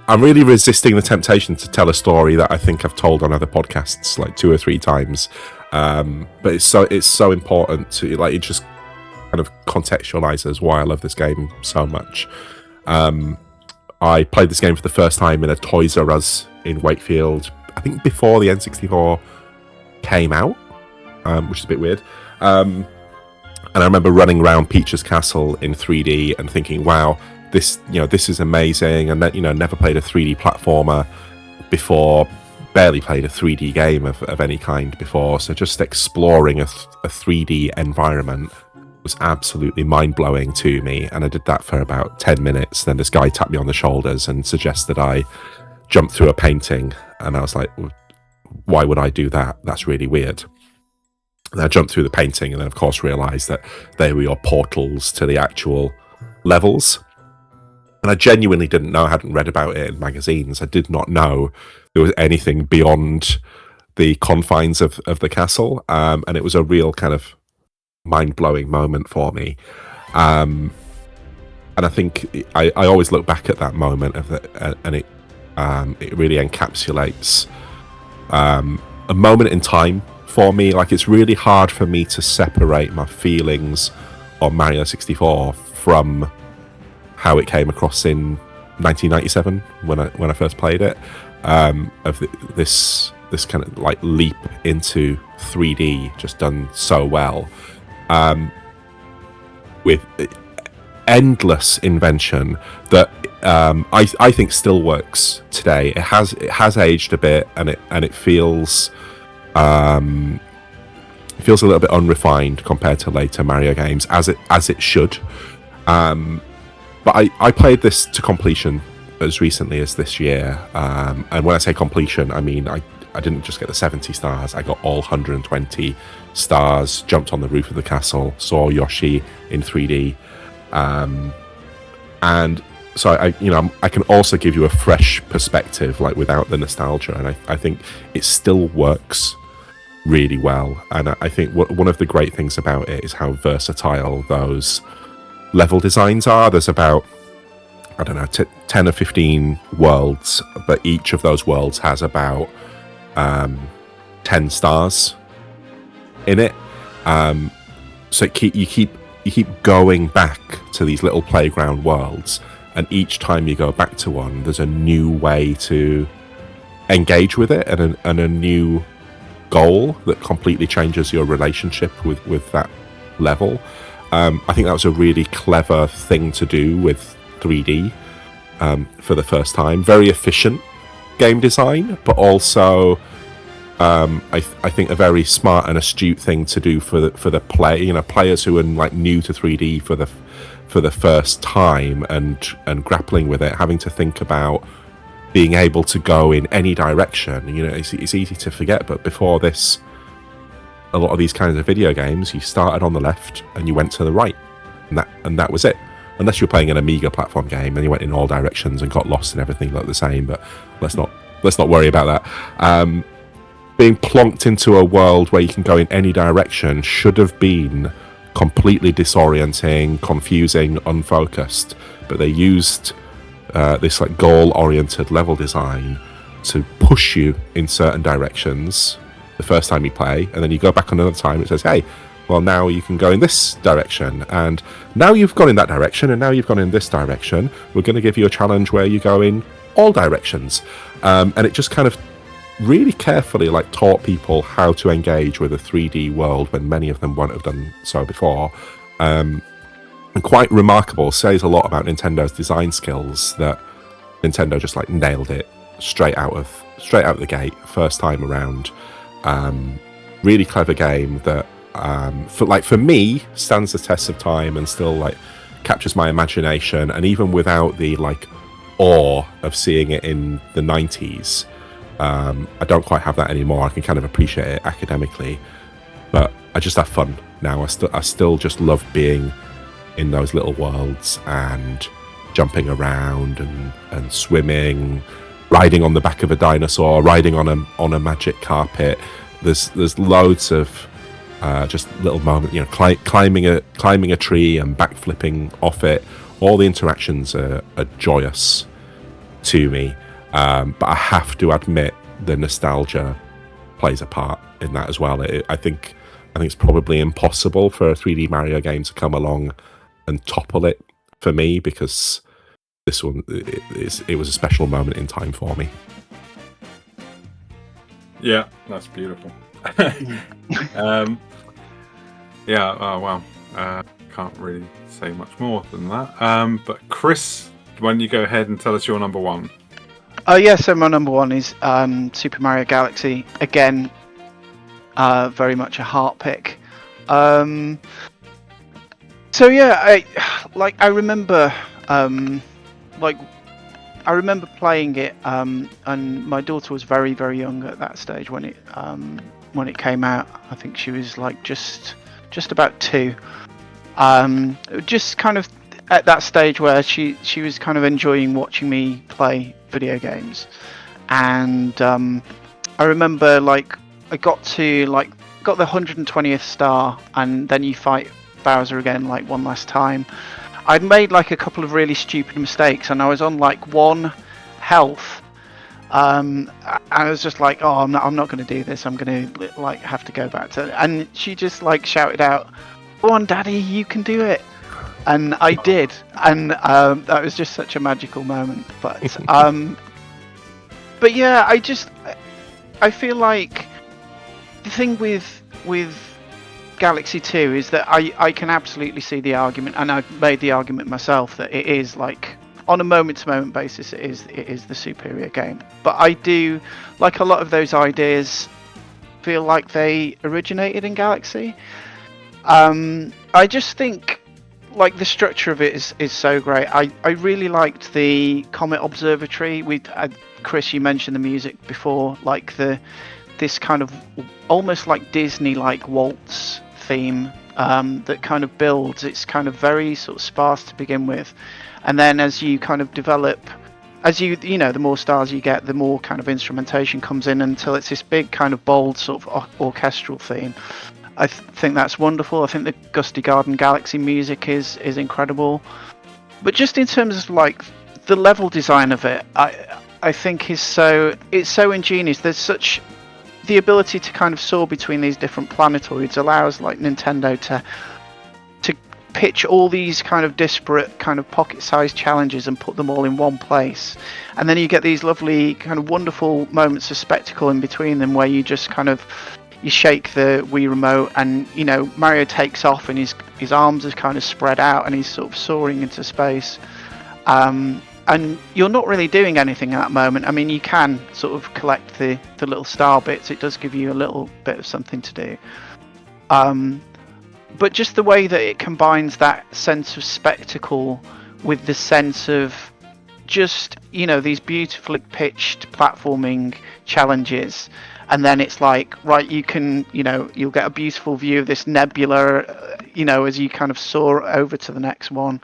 I'm really resisting the temptation to tell a story that I think I've told on other podcasts like 2 or 3 times. But it's so important to like it just kind of contextualizes why I love this game so much. I played this game for the first time in a Toys R Us in Wakefield, I think before the N64 came out, which is a bit weird. And I remember running around Peach's Castle in 3D and thinking, wow, this is amazing. And never played a 3D platformer before, barely played a 3D game of any kind before. So just exploring a 3D environment was absolutely mind-blowing to me, and I did that for about 10 minutes. Then this guy tapped me on the shoulders and suggested I jump through a painting, and I was like, why would I do that? That's really weird. And I jumped through the painting, and then of course realised that they were your portals to the actual levels. And I genuinely didn't know, I hadn't read about it in magazines, I did not know there was anything beyond the confines of the castle, and it was a real kind of mind-blowing moment for me, and I think I always look back at that moment and it really encapsulates a moment in time for me. Like, it's really hard for me to separate my feelings on Mario 64 from how it came across in 1997 when I first played it, of this kind of like leap into 3D just done so well, with endless invention that I think still works today. It has aged a bit, and it feels a little bit unrefined compared to later Mario games, as it should. But I played this to completion as recently as this year, and when I say completion, I mean I didn't just get the 70 stars, I got all 120 stars, jumped on the roof of the castle, saw Yoshi in 3D, and so I can also give you a fresh perspective, like without the nostalgia, and I think it still works really well. And I think one of the great things about it is how versatile those level designs are. There's about, I don't know, 10 or 15 worlds, but each of those worlds has about 10 stars in it. So you keep going back to these little playground worlds, and each time you go back to one, there's a new way to engage with it, and a new goal that completely changes your relationship with that level. I think that was a really clever thing to do with 3D for the first time. Very efficient game design, but also I think a very smart and astute thing to do for the players who are like new to 3D for the first time and grappling with it, having to think about being able to go in any direction. It's easy to forget, but before this, a lot of these kinds of video games, you started on the left and you went to the right, and that was it. Unless you were playing an Amiga platform game and you went in all directions and got lost and everything looked the same, but let's not worry about that. Being plonked into a world where you can go in any direction should have been completely disorienting, confusing, unfocused, but they used this like goal-oriented level design to push you in certain directions the first time you play, and then you go back another time, it says, hey, well, now you can go in this direction, and now you've gone in that direction, and now you've gone in this direction, we're going to give you a challenge where you go in all directions. And it just kind of really carefully like taught people how to engage with a 3D world when many of them won't have done so before. And quite remarkable, says a lot about Nintendo's design skills, that Nintendo just like nailed it straight out of the gate, first time around. Really clever game that for me stands the test of time and still like captures my imagination, and even without the like awe of seeing it in the 90s, I don't quite have that anymore. I can kind of appreciate it academically, but I just have fun now. I still just love being in those little worlds and jumping around and swimming, riding on the back of a dinosaur, riding on a magic carpet. There's loads of just little moments, climbing a tree and backflipping off it. All the interactions are joyous to me, but I have to admit the nostalgia plays a part in that as well. I think it's probably impossible for a 3D Mario game to come along and topple it for me, because this one it was a special moment in time for me. Yeah, that's beautiful. Yeah, oh wow. Can't really say much more than that. But Chris, why don't you go ahead and tell us your number one? Oh yeah, so my number one is Super Mario Galaxy. Again, very much a heart pick. So yeah, I remember playing it, and my daughter was very, very young at that stage when it came out. I think she was like just about 2. Just kind of at that stage where she was kind of enjoying watching me play video games, and I remember I got the 120th star, and then you fight Bowser again one last time. I'd made a couple of really stupid mistakes, and I was on 1 health. I was just like, oh, I'm not going to do this. I'm going to have to go back to. And she just shouted out, "Go on, Daddy, you can do it!" And I did, and that was just such a magical moment. But but yeah, I feel like the thing with Galaxy 2 is that I can absolutely see the argument, and I've made the argument myself, that it is on a moment-to-moment basis, it is the superior game. But I do, a lot of those ideas, feel like they originated in Galaxy. I just think the structure of it is so great. I really liked the Comet Observatory. Chris, you mentioned the music before, this kind of almost Disney waltz theme that kind of builds. It's kind of very sort of sparse to begin with, and then as you kind of develop, the more stars you get, the more kind of instrumentation comes in until it's this big kind of bold sort of orchestral theme. I think that's wonderful. I think the Gusty Garden Galaxy music is incredible, but just in terms of the level design of it, I think it's so ingenious. There's such the ability to kind of soar between these different planetoids allows Nintendo to pitch all these kind of disparate kind of pocket-sized challenges and put them all in one place, and then you get these lovely kind of wonderful moments of spectacle in between them where you just kind of you shake the Wii remote and Mario takes off and his arms are kind of spread out and he's sort of soaring into space, and you're not really doing anything at that moment. I mean, you can sort of collect the little star bits. It does give you a little bit of something to do. But just the way that it combines that sense of spectacle with the sense of just, these beautifully pitched platforming challenges. And then it's right, you can, you'll get a beautiful view of this nebula, as you kind of soar over to the next one.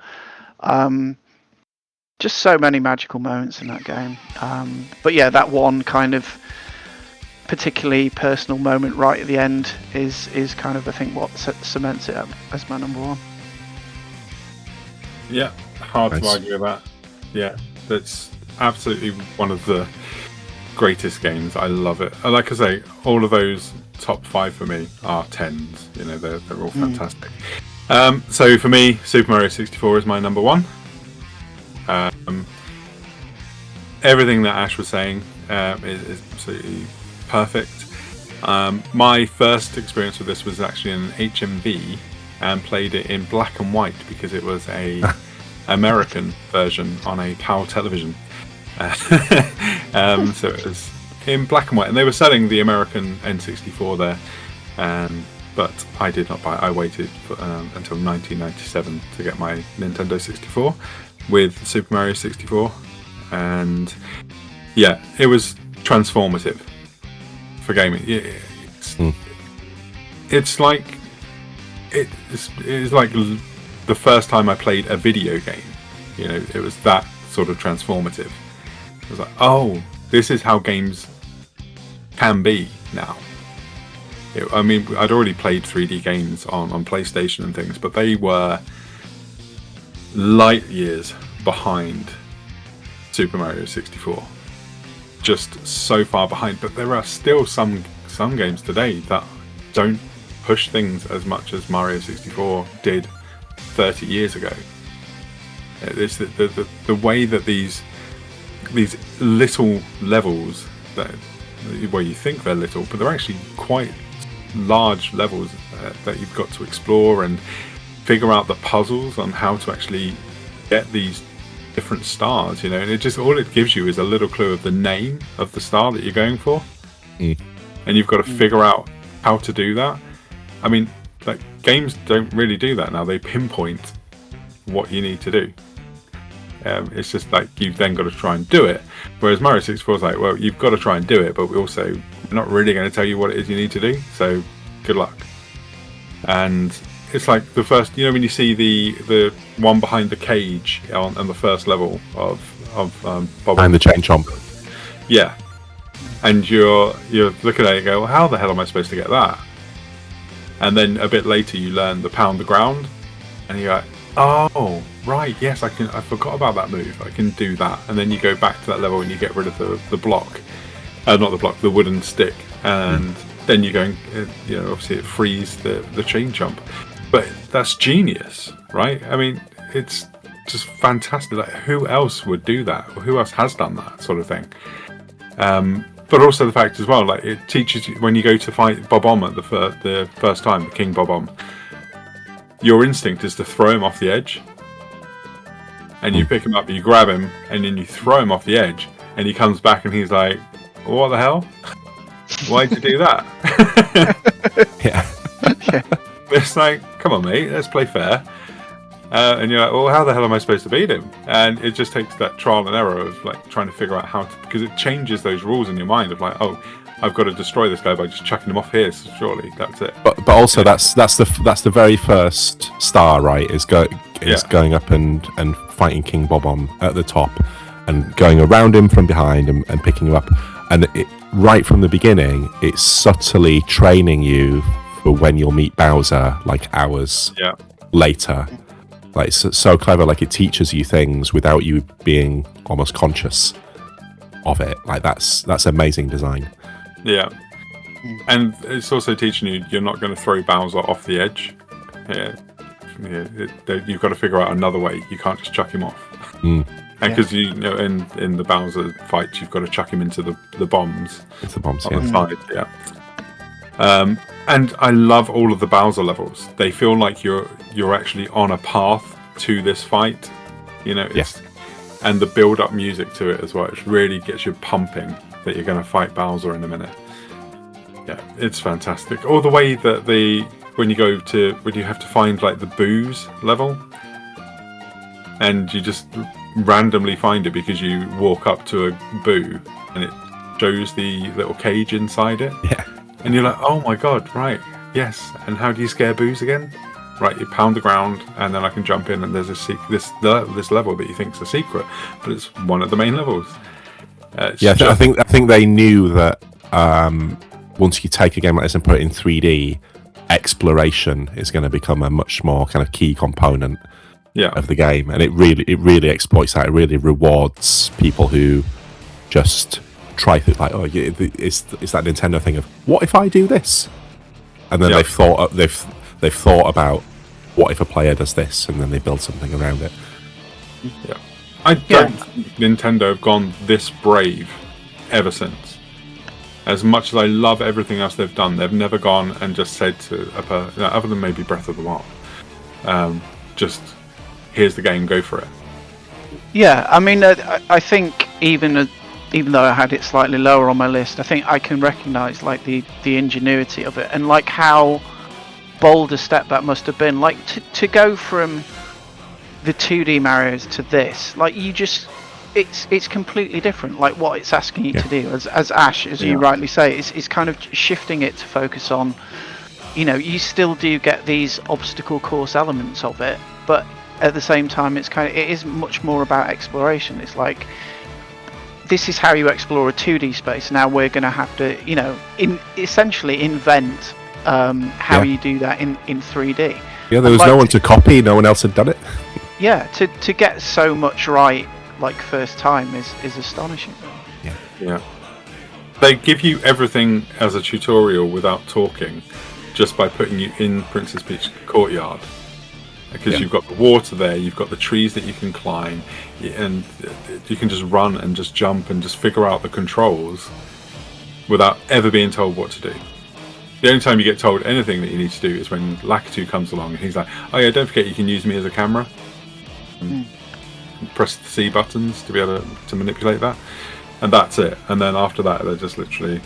Just so many magical moments in that game. But yeah, that one kind of particularly personal moment right at the end is kind of, I think, what cements it up as my number one. Yeah, hard to argue with that. Yeah, that's absolutely one of the greatest games. I love it. Like I say, all of those top 5 for me are 10s. They're all fantastic. So for me, Super Mario 64 is my number one. Everything that Ash was saying is absolutely perfect. My first experience with this was actually in an HMV and played it in black and white because it was a American version on a PAL television. So it was in black and white, and they were selling the American N64 there, but I did not buy it. I waited until 1997 to get my Nintendo 64 with Super Mario 64, and yeah, it was transformative for gaming. It's like it's like the first time I played a video game. You know, it was that sort of transformative. I was like, oh, this is how games can be now. I mean, I'd already played 3D games on PlayStation and things, but they were light years behind Super Mario 64. Just so far behind. But there are still some games today that don't push things as much as Mario 64 did 30 years ago. It's the way that these little levels that where you think they're little, but they're actually quite large levels that you've got to explore and figure out the puzzles on how to actually get these different stars, you know. And it just, all it gives you is a little clue of the name of the star that you're going for, and you've got to figure out how to do that. I mean, like, games don't really do that now. They pinpoint what you need to do. It's just like you've then got to try and do it. Whereas Mario 64 is like, well, you've got to try and do it, but we're not really going to tell you what it is you need to do. So good luck. And it's like the first, you know, when you see the one behind the cage on the first level of Bob and the chain chomp. Yeah, and you're looking at it and go, well, how the hell am I supposed to get that? And then a bit later you learn the pound the ground, and you're like, oh right, yes, I forgot about that move. I can do that. And then you go back to that level and you get rid of the block, not the block, the wooden stick, and then you go and, you know, obviously it frees the chain jump. But that's genius, right? I mean, it's just fantastic. Like, who else would do that? Or who else has done that sort of thing? But also the fact as well, like, it teaches you when you go to fight Bob-omb at the first time, the King Bob-omb, your instinct is to throw him off the edge. And you pick him up, you grab him, and then you throw him off the edge, and he comes back and he's like, what the hell? Why'd you do that? Yeah. It's like, come on, mate, let's play fair. And you're like, well, how the hell am I supposed to beat him? And it just takes that trial and error of like trying to figure out how to, because it changes those rules in your mind of like, oh, I've got to destroy this guy by just chucking him off here. So surely that's it. But also that's the very first star, right? Is going up and fighting King Bob-omb at the top, and going around him from behind and picking him up. And it, right from the beginning, it's subtly training you for when you'll meet Bowser, like hours later. Like, it's so clever. Like, it teaches you things without you being almost conscious of it. Like, that's amazing design. Yeah. And it's also teaching you you're not going to throw Bowser off the edge. You've got to figure out another way. You can't just chuck him off. And because you know, in the Bowser fights, you've got to chuck him into the bombs. It's the bombs, on the side, and I love all of the Bowser levels. They feel like you're actually on a path to this fight. You know, and the build-up music to it as well. It really gets you pumping that you're going to fight Bowser in a minute. Yeah, it's fantastic. All the way that when you have to find like the booze level, and you just randomly find it because you walk up to a boo and it shows the little cage inside it. Yeah. And you're like, oh my god, right, yes. And how do you scare boos again? Right, you pound the ground, and then I can jump in, and there's this level that you think's a secret, but it's one of the main levels. I think they knew that once you take a game like this and put it in 3D, exploration is going to become a much more kind of key component of the game, and it really exploits that. It really rewards people who just try to, like, oh, it's that Nintendo thing of, what if I do this? And then they've thought about, what if a player does this, and then they build something around it. Yeah, I don't think Nintendo have gone this brave ever since. As much as I love everything else they've done, they've never gone and just said to a person, other than maybe Breath of the Wild, just here's the game, go for it. Yeah, I mean, I think even though I had it slightly lower on my list, I think I can recognise like the ingenuity of it, and like how bold a step that must have been. Like to go from the 2D Marios to this, like it's completely different. Like what it's asking you to do, as Ash, as you rightly say, is kind of shifting it to focus on. You still do get these obstacle course elements of it, but at the same time, it is much more about exploration. It's like, this is how you explore a 2D space. Now we're going to have to, essentially invent how you do that in 3D. Yeah, there was no one to copy. No one else had done it. Yeah, to get so much right, like first time, is astonishing. Yeah. They give you everything as a tutorial without talking, just by putting you in Princess Peach Courtyard. Because you've got the water there, you've got the trees that you can climb, and you can just run and just jump and just figure out the controls without ever being told what to do. The only time you get told anything that you need to do is when Lakitu comes along and he's like, oh yeah, don't forget you can use me as a camera. Press the C buttons to be able to manipulate that. And that's it. And then after that, they just literally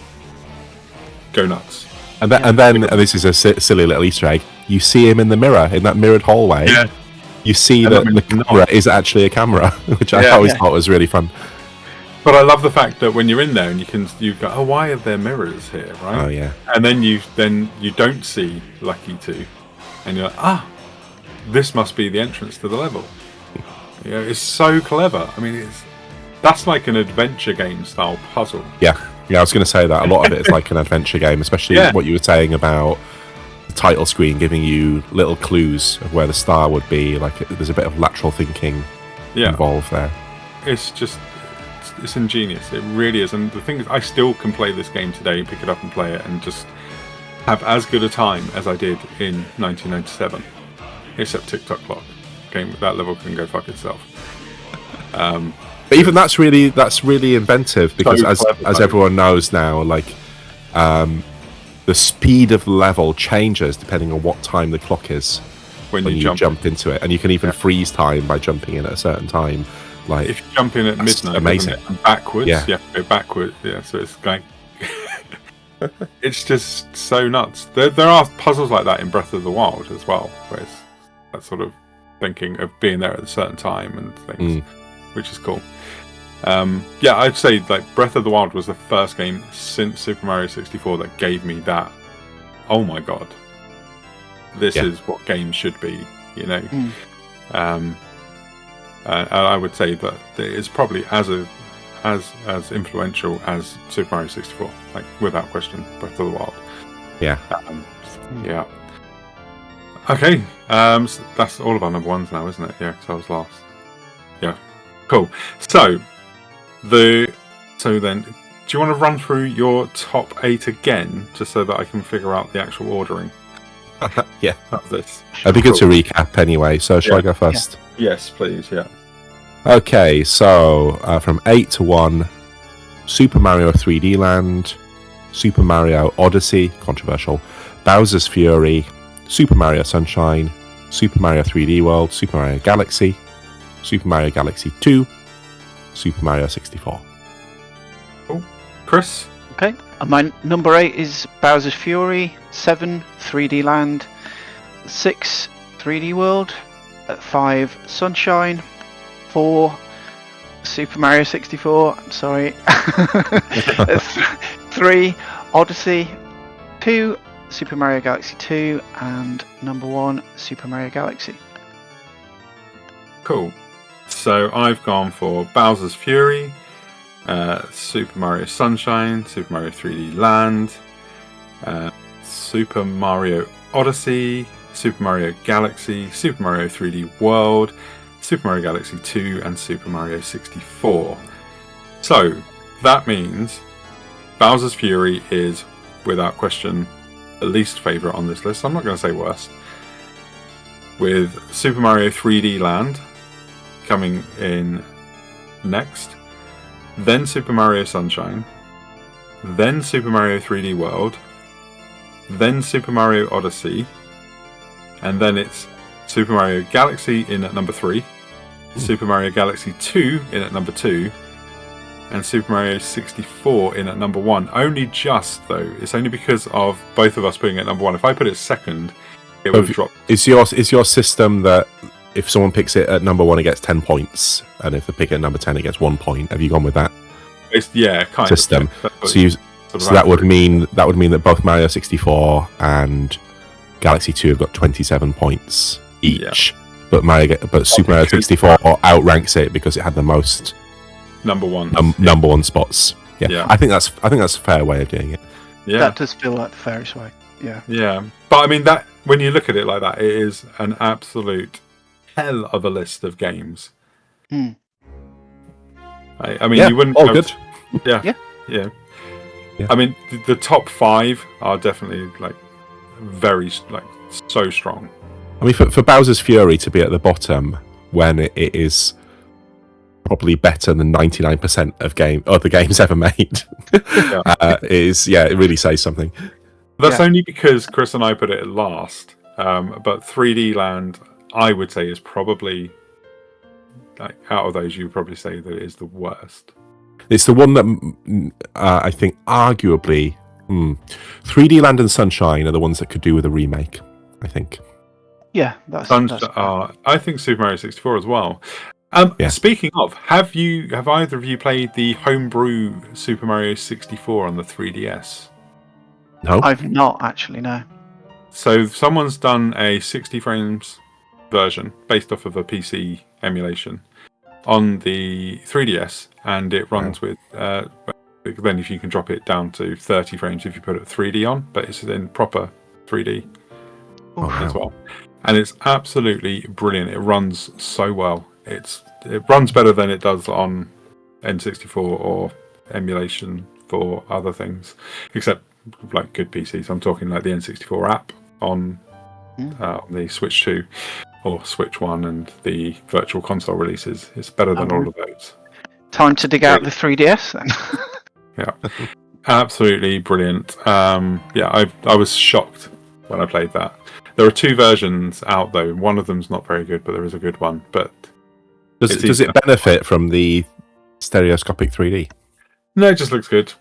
go nuts. And then this is a silly little Easter egg, you see him in the mirror, in that mirrored hallway. Yeah. You see that the camera is actually a camera, which I always thought was really fun. But I love the fact that when you're in there and you go, oh, why are there mirrors here, right? Oh yeah. And then you don't see Lakitu, and you're like, this must be the entrance to the level. It's so clever. I mean, that's like an adventure game style puzzle. Yeah, I was going to say that a lot of it is like an adventure game, especially what you were saying about the title screen giving you little clues of where the star would be. Like there's a bit of lateral thinking involved there. It's ingenious. It really is. And the thing is, I still can play this game today, pick it up and play it, and just have as good a time as I did in 1997. Except TikTok clock. That level can go fuck itself. But even that's really inventive, because so as everyone knows now, like the speed of the level changes depending on what time the clock is when you jump into it, and you can even freeze time by jumping in at a certain time. Like if you jump in at midnight, amazing. And backwards, you have to go backwards. Yeah, so it's like it's just so nuts. There are puzzles like that in Breath of the Wild as well, where it's that sort of thinking of being there at a certain time and things, which is cool. I'd say like Breath of the Wild was the first game since Super Mario 64 that gave me that. Oh my god, this is what games should be, I would say that it is probably as influential as Super Mario 64, like without question, Breath of the Wild. Yeah. Okay, so that's all of our number ones now, isn't it? Yeah, because I was last. Yeah, cool. So then, do you want to run through your top 8 again, just so that I can figure out the actual ordering? Of this. It'd be good to recap anyway. So shall I go first? Yes, please. Yeah. Okay, so from 8 to 1, Super Mario 3D Land, Super Mario Odyssey, controversial, Bowser's Fury, Super Mario Sunshine, Super Mario 3D World, Super Mario Galaxy, Super Mario Galaxy 2, Super Mario 64. Cool. Chris? Okay, and my number 8 is Bowser's Fury, 7 3D Land, 6 3D World, 5 Sunshine, 4 Super Mario 64, I'm sorry, 3 Odyssey, 2 Super Mario Galaxy 2, and number 1 Super Mario Galaxy. Cool. So I've gone for Bowser's Fury, Super Mario Sunshine, Super Mario 3D Land, Super Mario Odyssey, Super Mario Galaxy, Super Mario 3D World, Super Mario Galaxy 2, and Super Mario 64. So that means Bowser's Fury is, without question, the least favourite on this list. I'm not going to say worst. With Super Mario 3D Land coming in next, then Super Mario Sunshine, then Super Mario 3D World, then Super Mario Odyssey, and then it's Super Mario Galaxy in at number 3, Super Mario Galaxy 2 in at number 2, and Super Mario 64 in at number 1. Only just, though. It's only because of both of us putting it at number 1. If I put it second, it would have dropped. Is your system that if someone picks it at number 1, it gets 10 points, and if they pick it at number 10, it gets 1 point. Have you gone with that Kind system? of. So that would mean that both Mario 64 and Galaxy 2 have got 27 points each. But Super Mario 64 outranks it because it had the most number one spots. Yeah. I think that's a fair way of doing it. Yeah, that does feel like the fairest way. Yeah. But I mean, that when you look at it like that, it is an absolute hell of a list of games. I mean, you wouldn't. All good. Yeah. I mean, the top 5 are definitely very so strong. I mean, for Bowser's Fury to be at the bottom when it is probably better than 99% of other games ever made, it really says something. That's only because Chris and I put it at last. But 3D Land, I would say, is probably out of those, you would probably say that it is the worst. It's the one that I think arguably 3D Land and Sunshine are the ones that could do with a remake, I think. Yeah, that's I think Super Mario 64 as well. Speaking of, have either of you played the homebrew Super Mario 64 on the 3DS? No, I've not actually. No. So someone's done a 60 frames version based off of a PC emulation on the 3DS, and it runs with. Then if you can drop it down to 30 frames if you put it 3D on, but it's in proper 3D as well. And it's absolutely brilliant. It runs so well. It runs better than it does on N64 or emulation for other things, except good PCs. I'm talking like the N64 app on the Switch 2 or Switch 1 and the Virtual Console releases. It's better than all of those. Time to dig out the 3DS then. Yeah, absolutely brilliant. I was shocked when I played that. There are 2 versions out though. One of them's not very good, but there is a good one. But does it benefit from the stereoscopic 3D? No, it just looks good.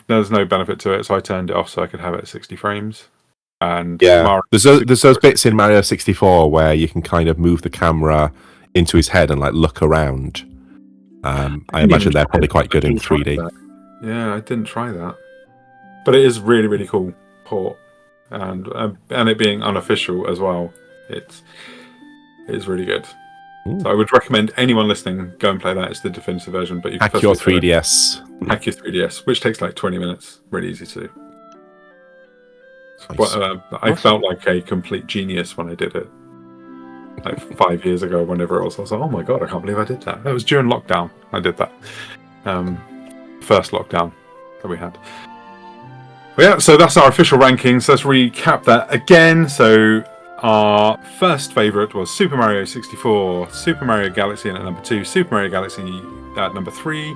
There's no benefit to it, so I turned it off so I could have it at 60 frames. And there's those bits in Mario 64 where you can kind of move the camera into his head and look around. I imagine they're probably quite good in 3D. Yeah, I didn't try that, but it is really, really cool port, and it being unofficial as well, it's really good. So I would recommend anyone listening go and play that. It's the definitive version, but you can hack your 3DS. Hack your 3DS, which takes 20 minutes. Really easy to do. Nice. I felt like a complete genius when I did it. 5 years ago, whenever it was, I was like, "Oh my god, I can't believe I did that." It was during lockdown. I did that. First lockdown that we had. But so that's our official rankings. Let's recap that again. So our first favourite was Super Mario 64, Super Mario Galaxy at number 2, Super Mario Galaxy at number 3,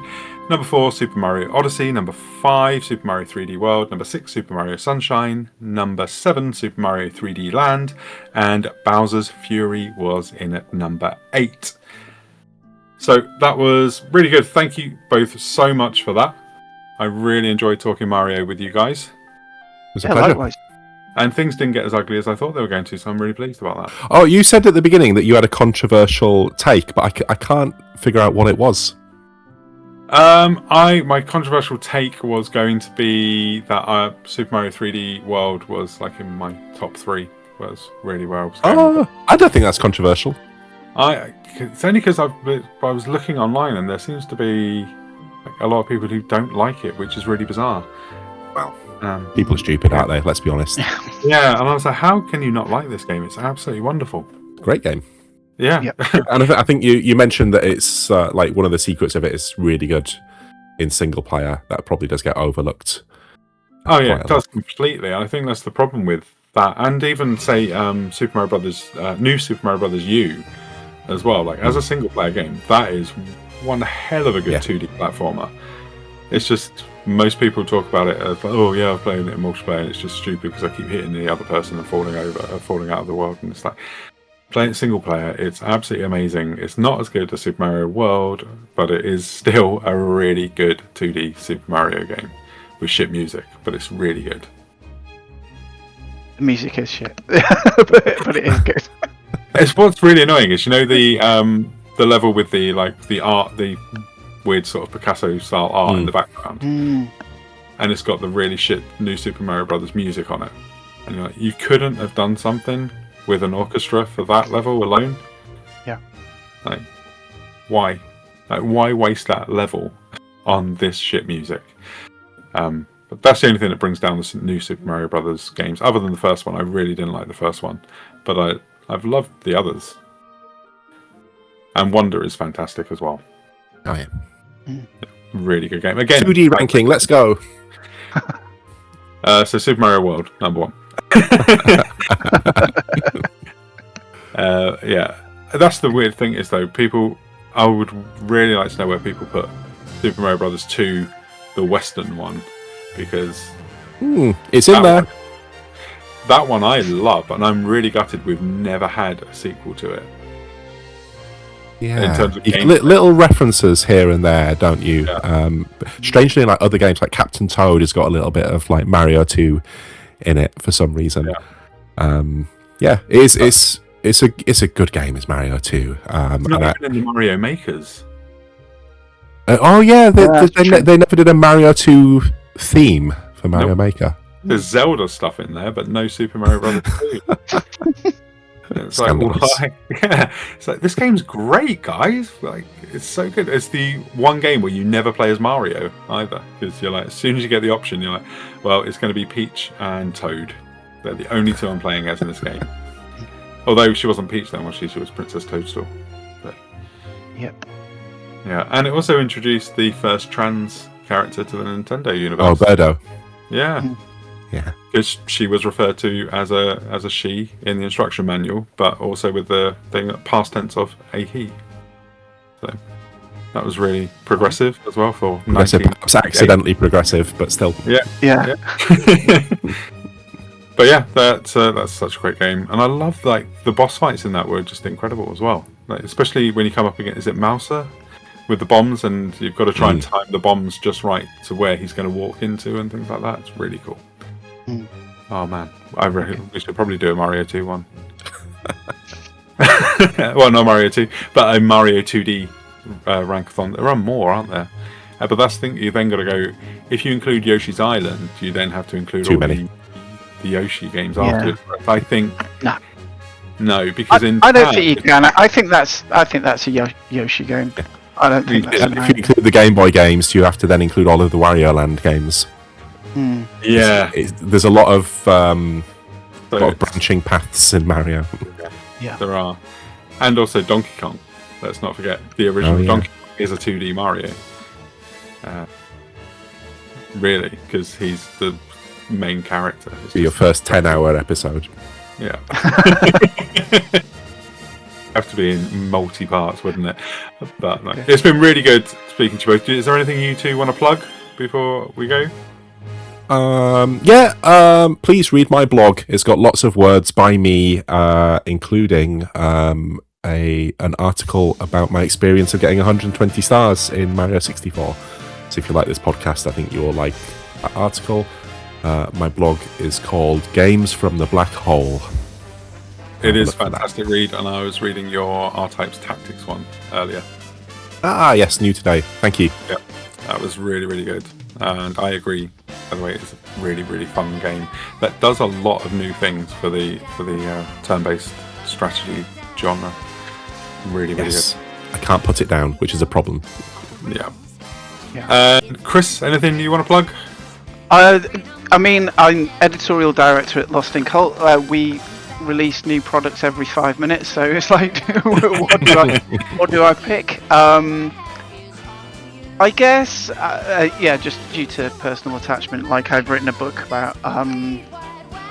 number 4, Super Mario Odyssey, number 5, Super Mario 3D World, number 6, Super Mario Sunshine, number 7, Super Mario 3D Land, and Bowser's Fury was in at number 8. So that was really good. Thank you both so much for that. I really enjoyed talking Mario with you guys. It was a pleasure. Likewise. And things didn't get as ugly as I thought they were going to, so I'm really pleased about that. Oh, you said at the beginning that you had a controversial take, but I can't figure out what it was. My controversial take was going to be that Super Mario 3D World was in my top 3. Was really where I was going. Oh, I don't think that's controversial. It's only because I was looking online and there seems to be a lot of people who don't like it, which is really bizarre. Well, people are stupid, aren't they? Let's be honest. Yeah, and I was like, how can you not like this game? It's absolutely wonderful. Great game. Yeah. And I think you mentioned that it's one of the secrets of it is really good in single player. That probably does get overlooked. Oh yeah, it does completely. I think that's the problem with that, and even say Super Mario Brothers, new Super Mario Brothers U, as well. As a single player game, that is one hell of a good 2D platformer. It's just most people talk about it as oh yeah, I've played it in multiplayer, and it's just stupid because I keep hitting the other person and falling out of the world, and it's playing it single player, it's absolutely amazing. It's not as good as Super Mario World, but it is still a really good 2D Super Mario game with shit music, but it's really good. The music is shit, but it is good. It's what's really annoying is the level with the art, the weird sort of Picasso style art in the background, and it's got the really shit new Super Mario Brothers music on it, and you're like, you couldn't have done something with an orchestra for that level alone. Yeah. Like, why? Like, why waste that level on this shit music? But that's the only thing that brings down the new Super Mario Brothers games. Other than the first one, I really didn't like the first one, but I've loved the others. And Wonder is fantastic as well. Oh yeah. Really good game. Again, 2D ranking. Let's go. So Super Mario World, number 1. Yeah, that's the weird thing is though, I would really like to know where people put Super Mario Brothers 2, the Western one, because it's in there. That one I love, and I'm really gutted we've never had a sequel to it. Yeah, in terms of little references here and there, don't you? Yeah. Strangely, like other games, like Captain Toad has got a little bit of like Mario 2 in it for some reason. Yeah, it's a good game. It's Mario 2. It's not even in the Mario Makers. Oh yeah, they never did a Mario 2 theme for Mario Maker. There's Zelda stuff in there, but no Super Mario Brothers 2. It's like, why? Yeah, it's like, this game's great, guys. Like, it's so good. It's the one game where you never play as Mario either, because you're like, as soon as you get the option, you're like, well, it's going to be Peach and Toad. They're the only two I'm playing as in this game. Although she wasn't Peach then, she was Princess Toadstool. But yep. Yeah, and it also introduced the first trans character to the Nintendo universe. Oh, Birdo. Yeah. Yeah. Because she was referred to as a she in the instruction manual, but also with the thing past tense of a he. So that was really progressive as well for perhaps accidentally progressive, but still. Yeah. But yeah, that's such a great game, and I love like the boss fights in that were just incredible as well. Like, especially when you come up against, is it Mouser with the bombs, and you've got to try and time the bombs just right to where he's going to walk into and things like that. It's really cool. Oh man, we should probably do a Mario 2 one. Well, not Mario 2, but a Mario 2D Rankathon. There are more, aren't there? But that's the thing. You then got to go. If you include Yoshi's Island, you then have to include all the Yoshi games after. I think no, because I don't think you can. I think that's a Yoshi game. I don't think that's if you include the Game Boy games, you have to then include all of the Wario Land games. Yeah, there's a lot of branching paths in Mario. Yeah, there are, and also Donkey Kong. Let's not forget the original Donkey Kong is a 2D Mario. Really, because he's the main character. It's your first 10-hour episode. Yeah. Have to be in multi-parts, wouldn't it? But it's been really good speaking to you both. Is there anything you two want to plug before we go? Please read my blog. It's got lots of words by me, including an article about my experience of getting 120 stars in Mario 64. So if you like this podcast, I think you'll like that article. My blog is called Games from the Black Hole. It is a fantastic read, and I was reading your R-Types Tactics one earlier. Ah, yes, new today. Thank you. Yeah, that was really, really good. And I agree. By the way, it's a really, really fun game that does a lot of new things for the turn-based strategy genre. Really, really good. I can't put it down, which is a problem. Yeah. Chris, anything you want to plug? I mean, I'm editorial director at Lost in Cult. We release new products every 5 minutes, so it's like, what do I pick? I guess, just due to personal attachment, like I've written a book about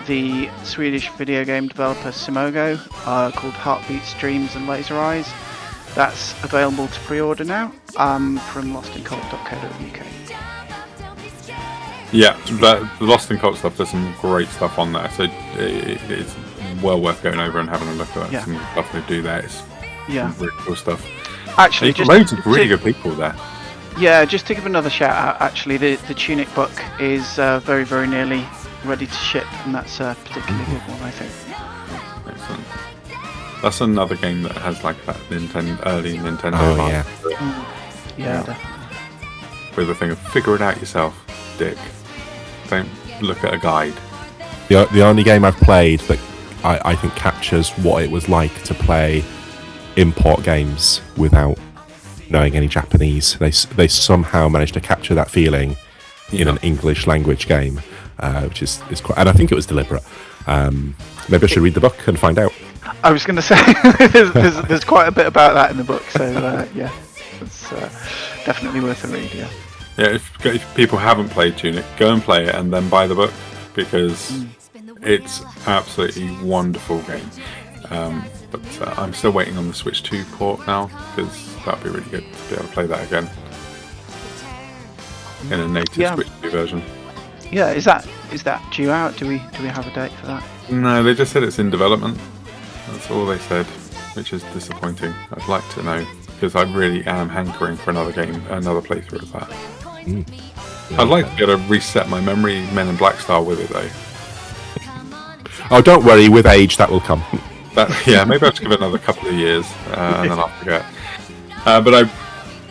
the Swedish video game developer Simogo called Heartbeats, Dreams and Laser Eyes. That's available to pre-order now from lostincult.co.uk. Yeah, the Lost in Cult stuff, there's some great stuff on there, so it's well worth going over and having a look at some stuff they do there. It's really cool stuff. Actually, just loads of really good people there. Yeah, just to give another shout out, actually, the Tunic book is very, very nearly ready to ship, and that's a particularly good one, I think. Excellent. That's another game that has like that early Nintendo Oh, vibe yeah. to it, Yeah, definitely. with the thing of figure it out yourself, dick. Don't look at a guide. The only game I've played that I think captures what it was like to play import games without knowing any Japanese. They somehow managed to capture that feeling in an English language game, which is quite. And I think it was deliberate. Maybe I should read the book and find out. I was going to say there's quite a bit about that in the book, so yeah, it's definitely worth a read. Yeah. Yeah, if people haven't played Tunic, go and play it and then buy the book, because it's absolutely wonderful game. But I'm still waiting on the Switch 2 port now, because that'd be really good to be able to play that again in a native Switch 2 version. Yeah, is that due out? Do we have a date for that? No, they just said it's in development. That's all they said, which is disappointing. I'd like to know, because I really am hankering for another playthrough of that. I'd like to be able to reset my memory Men in Black style with it though. Oh, don't worry. With age, that will come. Yeah, maybe I'll just give it another couple of years and then I'll forget. But I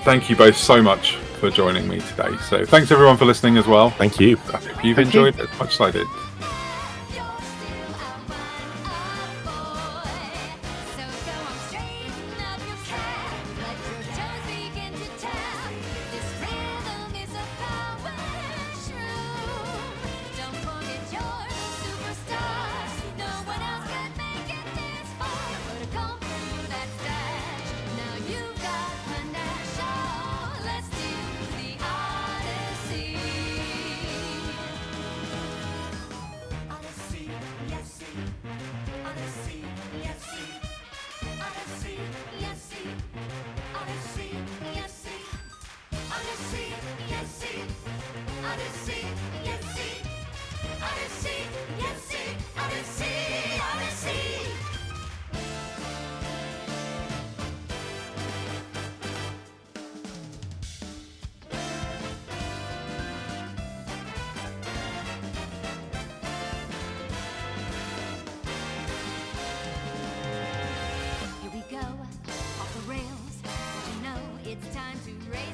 thank you both so much for joining me today. So thanks everyone for listening as well. Thank you. I hope you've enjoyed it as much as I did. Here we go, off the rails, but you know it's time to raise